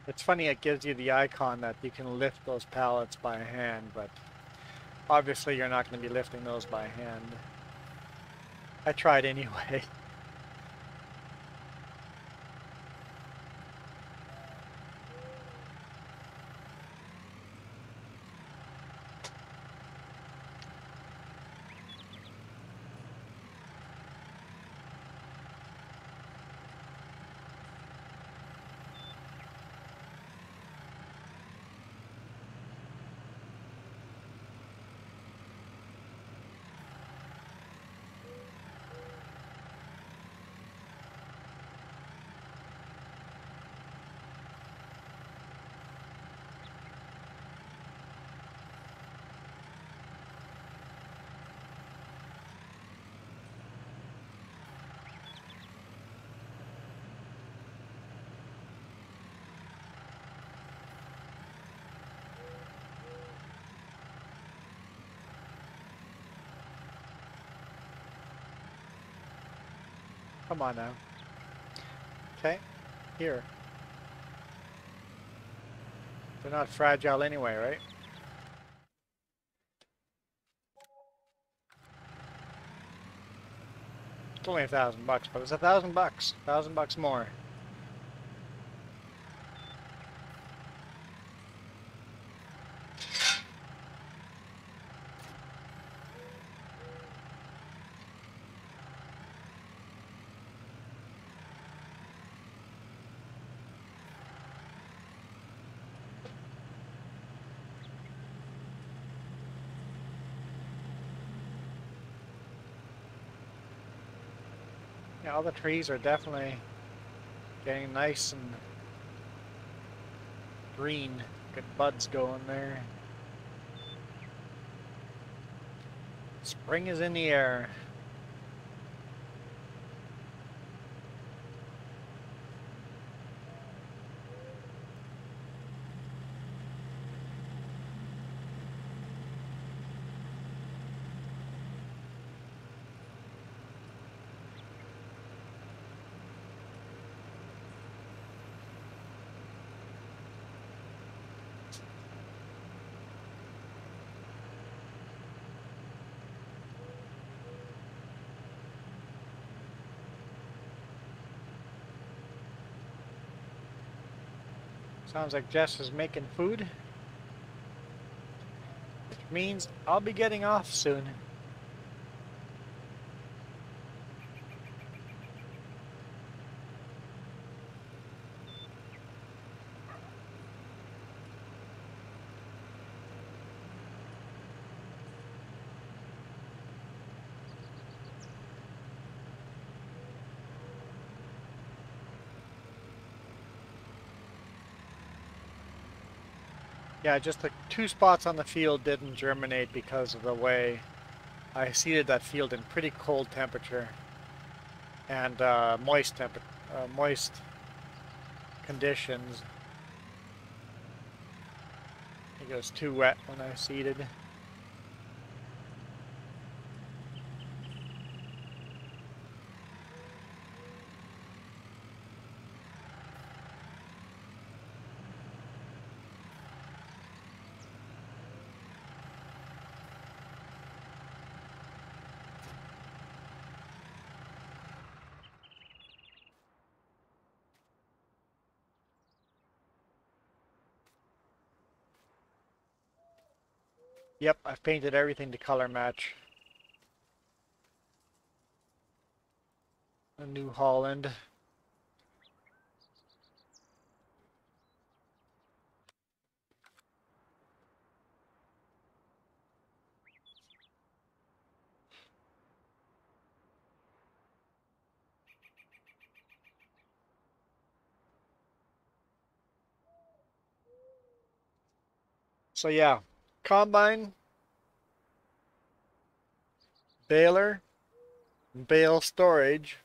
It's funny, it gives you the icon that you can lift those pallets by hand, but Obviously, you're not going to be lifting those by hand. I tried anyway. Come on now. Okay, here. They're not fragile anyway, right? It's only $1,000, but it's $1,000. $1,000 more. Yeah, all the trees are definitely getting nice and green. Good buds going there. Spring is in the air. Sounds like Jess is making food, which means I'll be getting off soon. Yeah, just the 2 spots on the field didn't germinate because of the way I seeded that field in pretty cold temperature and moist conditions. It was too wet when I seeded. Yep, I've painted everything to color match. A New Holland. So yeah, combine, baler, bale storage,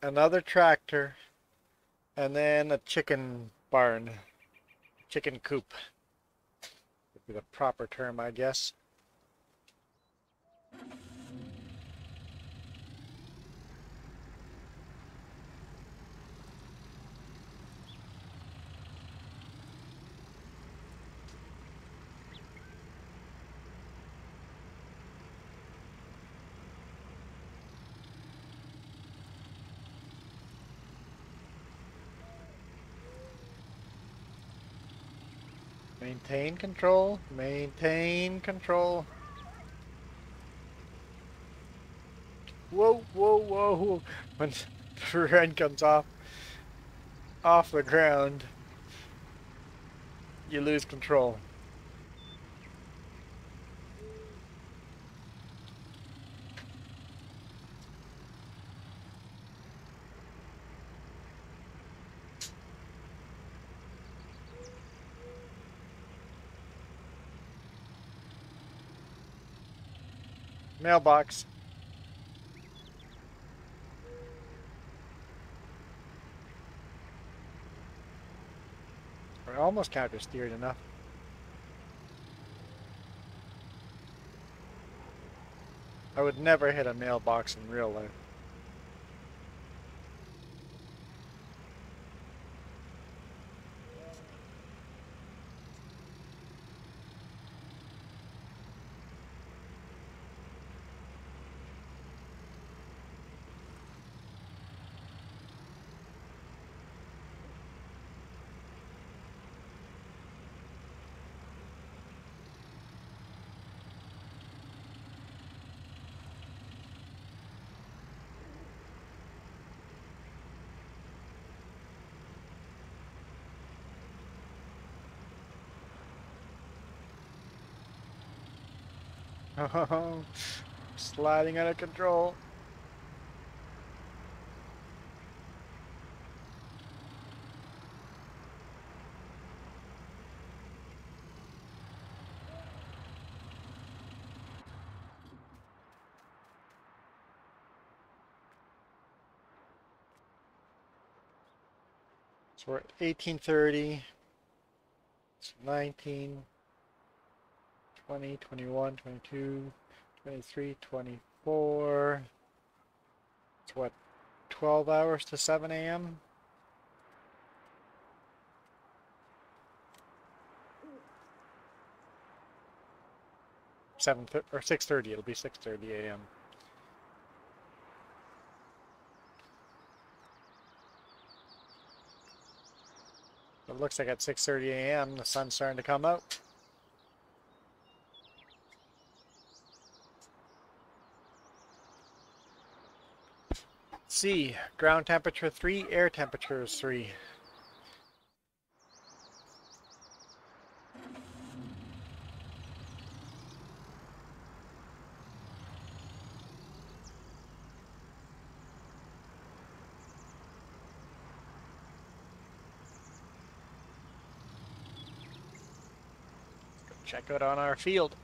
another tractor, and then a chicken barn, chicken coop would be the proper term, I guess. Maintain control. Maintain control. Whoa, whoa, whoa. When the ren comes off the ground, you lose control. Mailbox. I almost counter steered enough. I would never hit a mailbox in real life. Oh, sliding out of control. So we're at 1830. It's 19, 20, 21, 22, 23, 24. It's what, 12 hours to 7 a.m.? 7 or 6:30. It'll be 6:30 a.m. It looks like at 6:30 a.m. the sun's starting to come out. C, ground temperature 3, air temperature is 3. Check out on our field.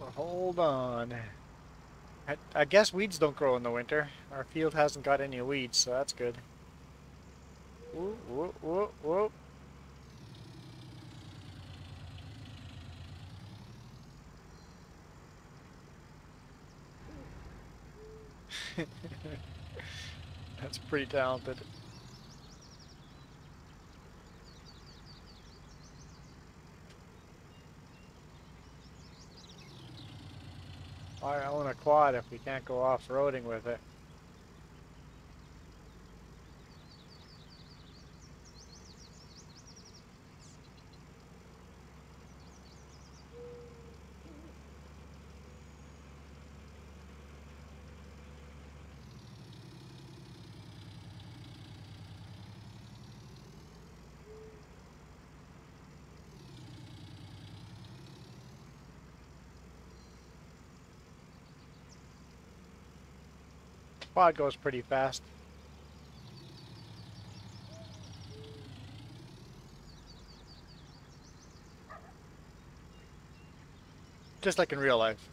Well, hold on. I guess weeds don't grow in the winter. Our field hasn't got any weeds, so that's good. Whoa, whoa, whoa, whoa. That's pretty talented. I own a quad if we can't go off-roading with it. Quad goes pretty fast. Just like in real life.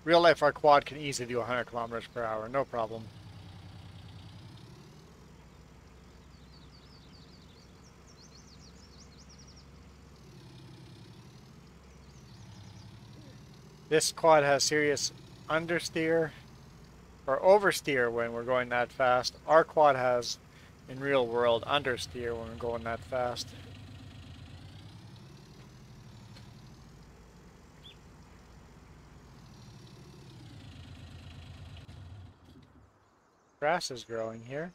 Real life, our quad can easily do 100 kilometers per hour, no problem. This quad has serious understeer or oversteer when we're going that fast. Our quad has, in real world, understeer when we're going that fast. Grass is growing here.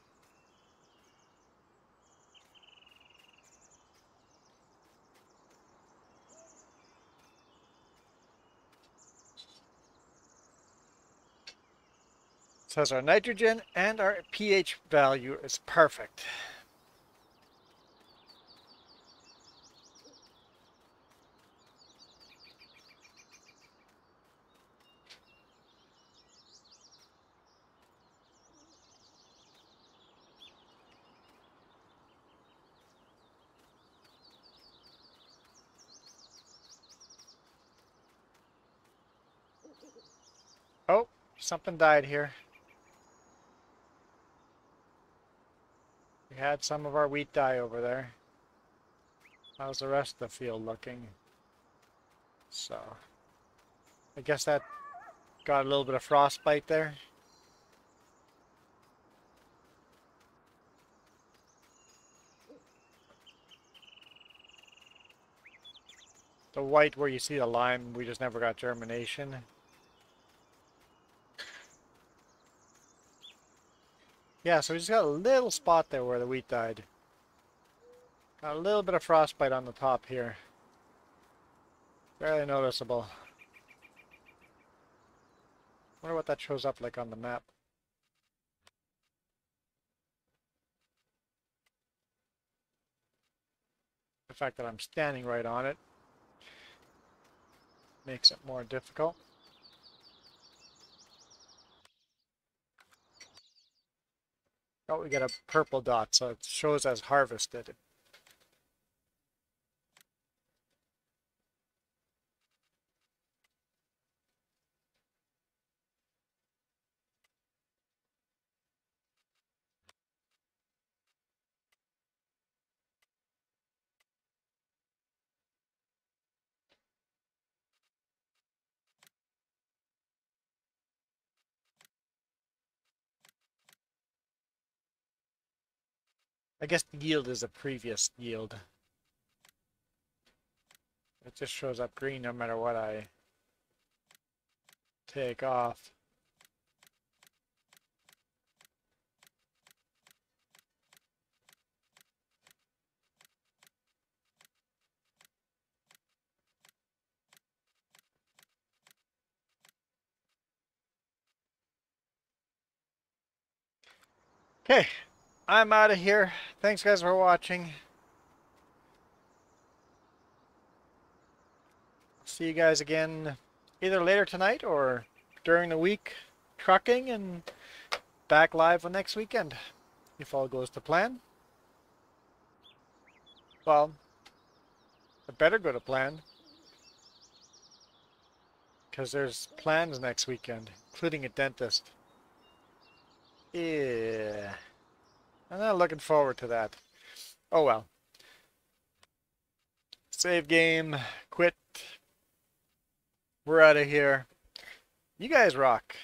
Says our nitrogen and our pH value is perfect. Oh, something died here. We had some of our wheat die over there. How's the rest of the field looking? So, I guess that got a little bit of frostbite there. The white where you see the lime, we just never got germination. Yeah, so we just got a little spot there where the wheat died. Got a little bit of frostbite on the top here. Barely noticeable. Wonder what that shows up like on the map. The fact that I'm standing right on it makes it more difficult. Oh, we got a purple dot, so it shows as harvested. I guess the yield is a previous yield. It just shows up green no matter what I take off. Okay, I'm out of here. Thanks guys for watching. See you guys again either later tonight or during the week trucking, and back live next weekend if all goes to plan. Well, it better go to plan because there's plans next weekend, including a dentist. Yeah, I'm not looking forward to that. Oh well. Save game, quit. We're out of here. You guys rock.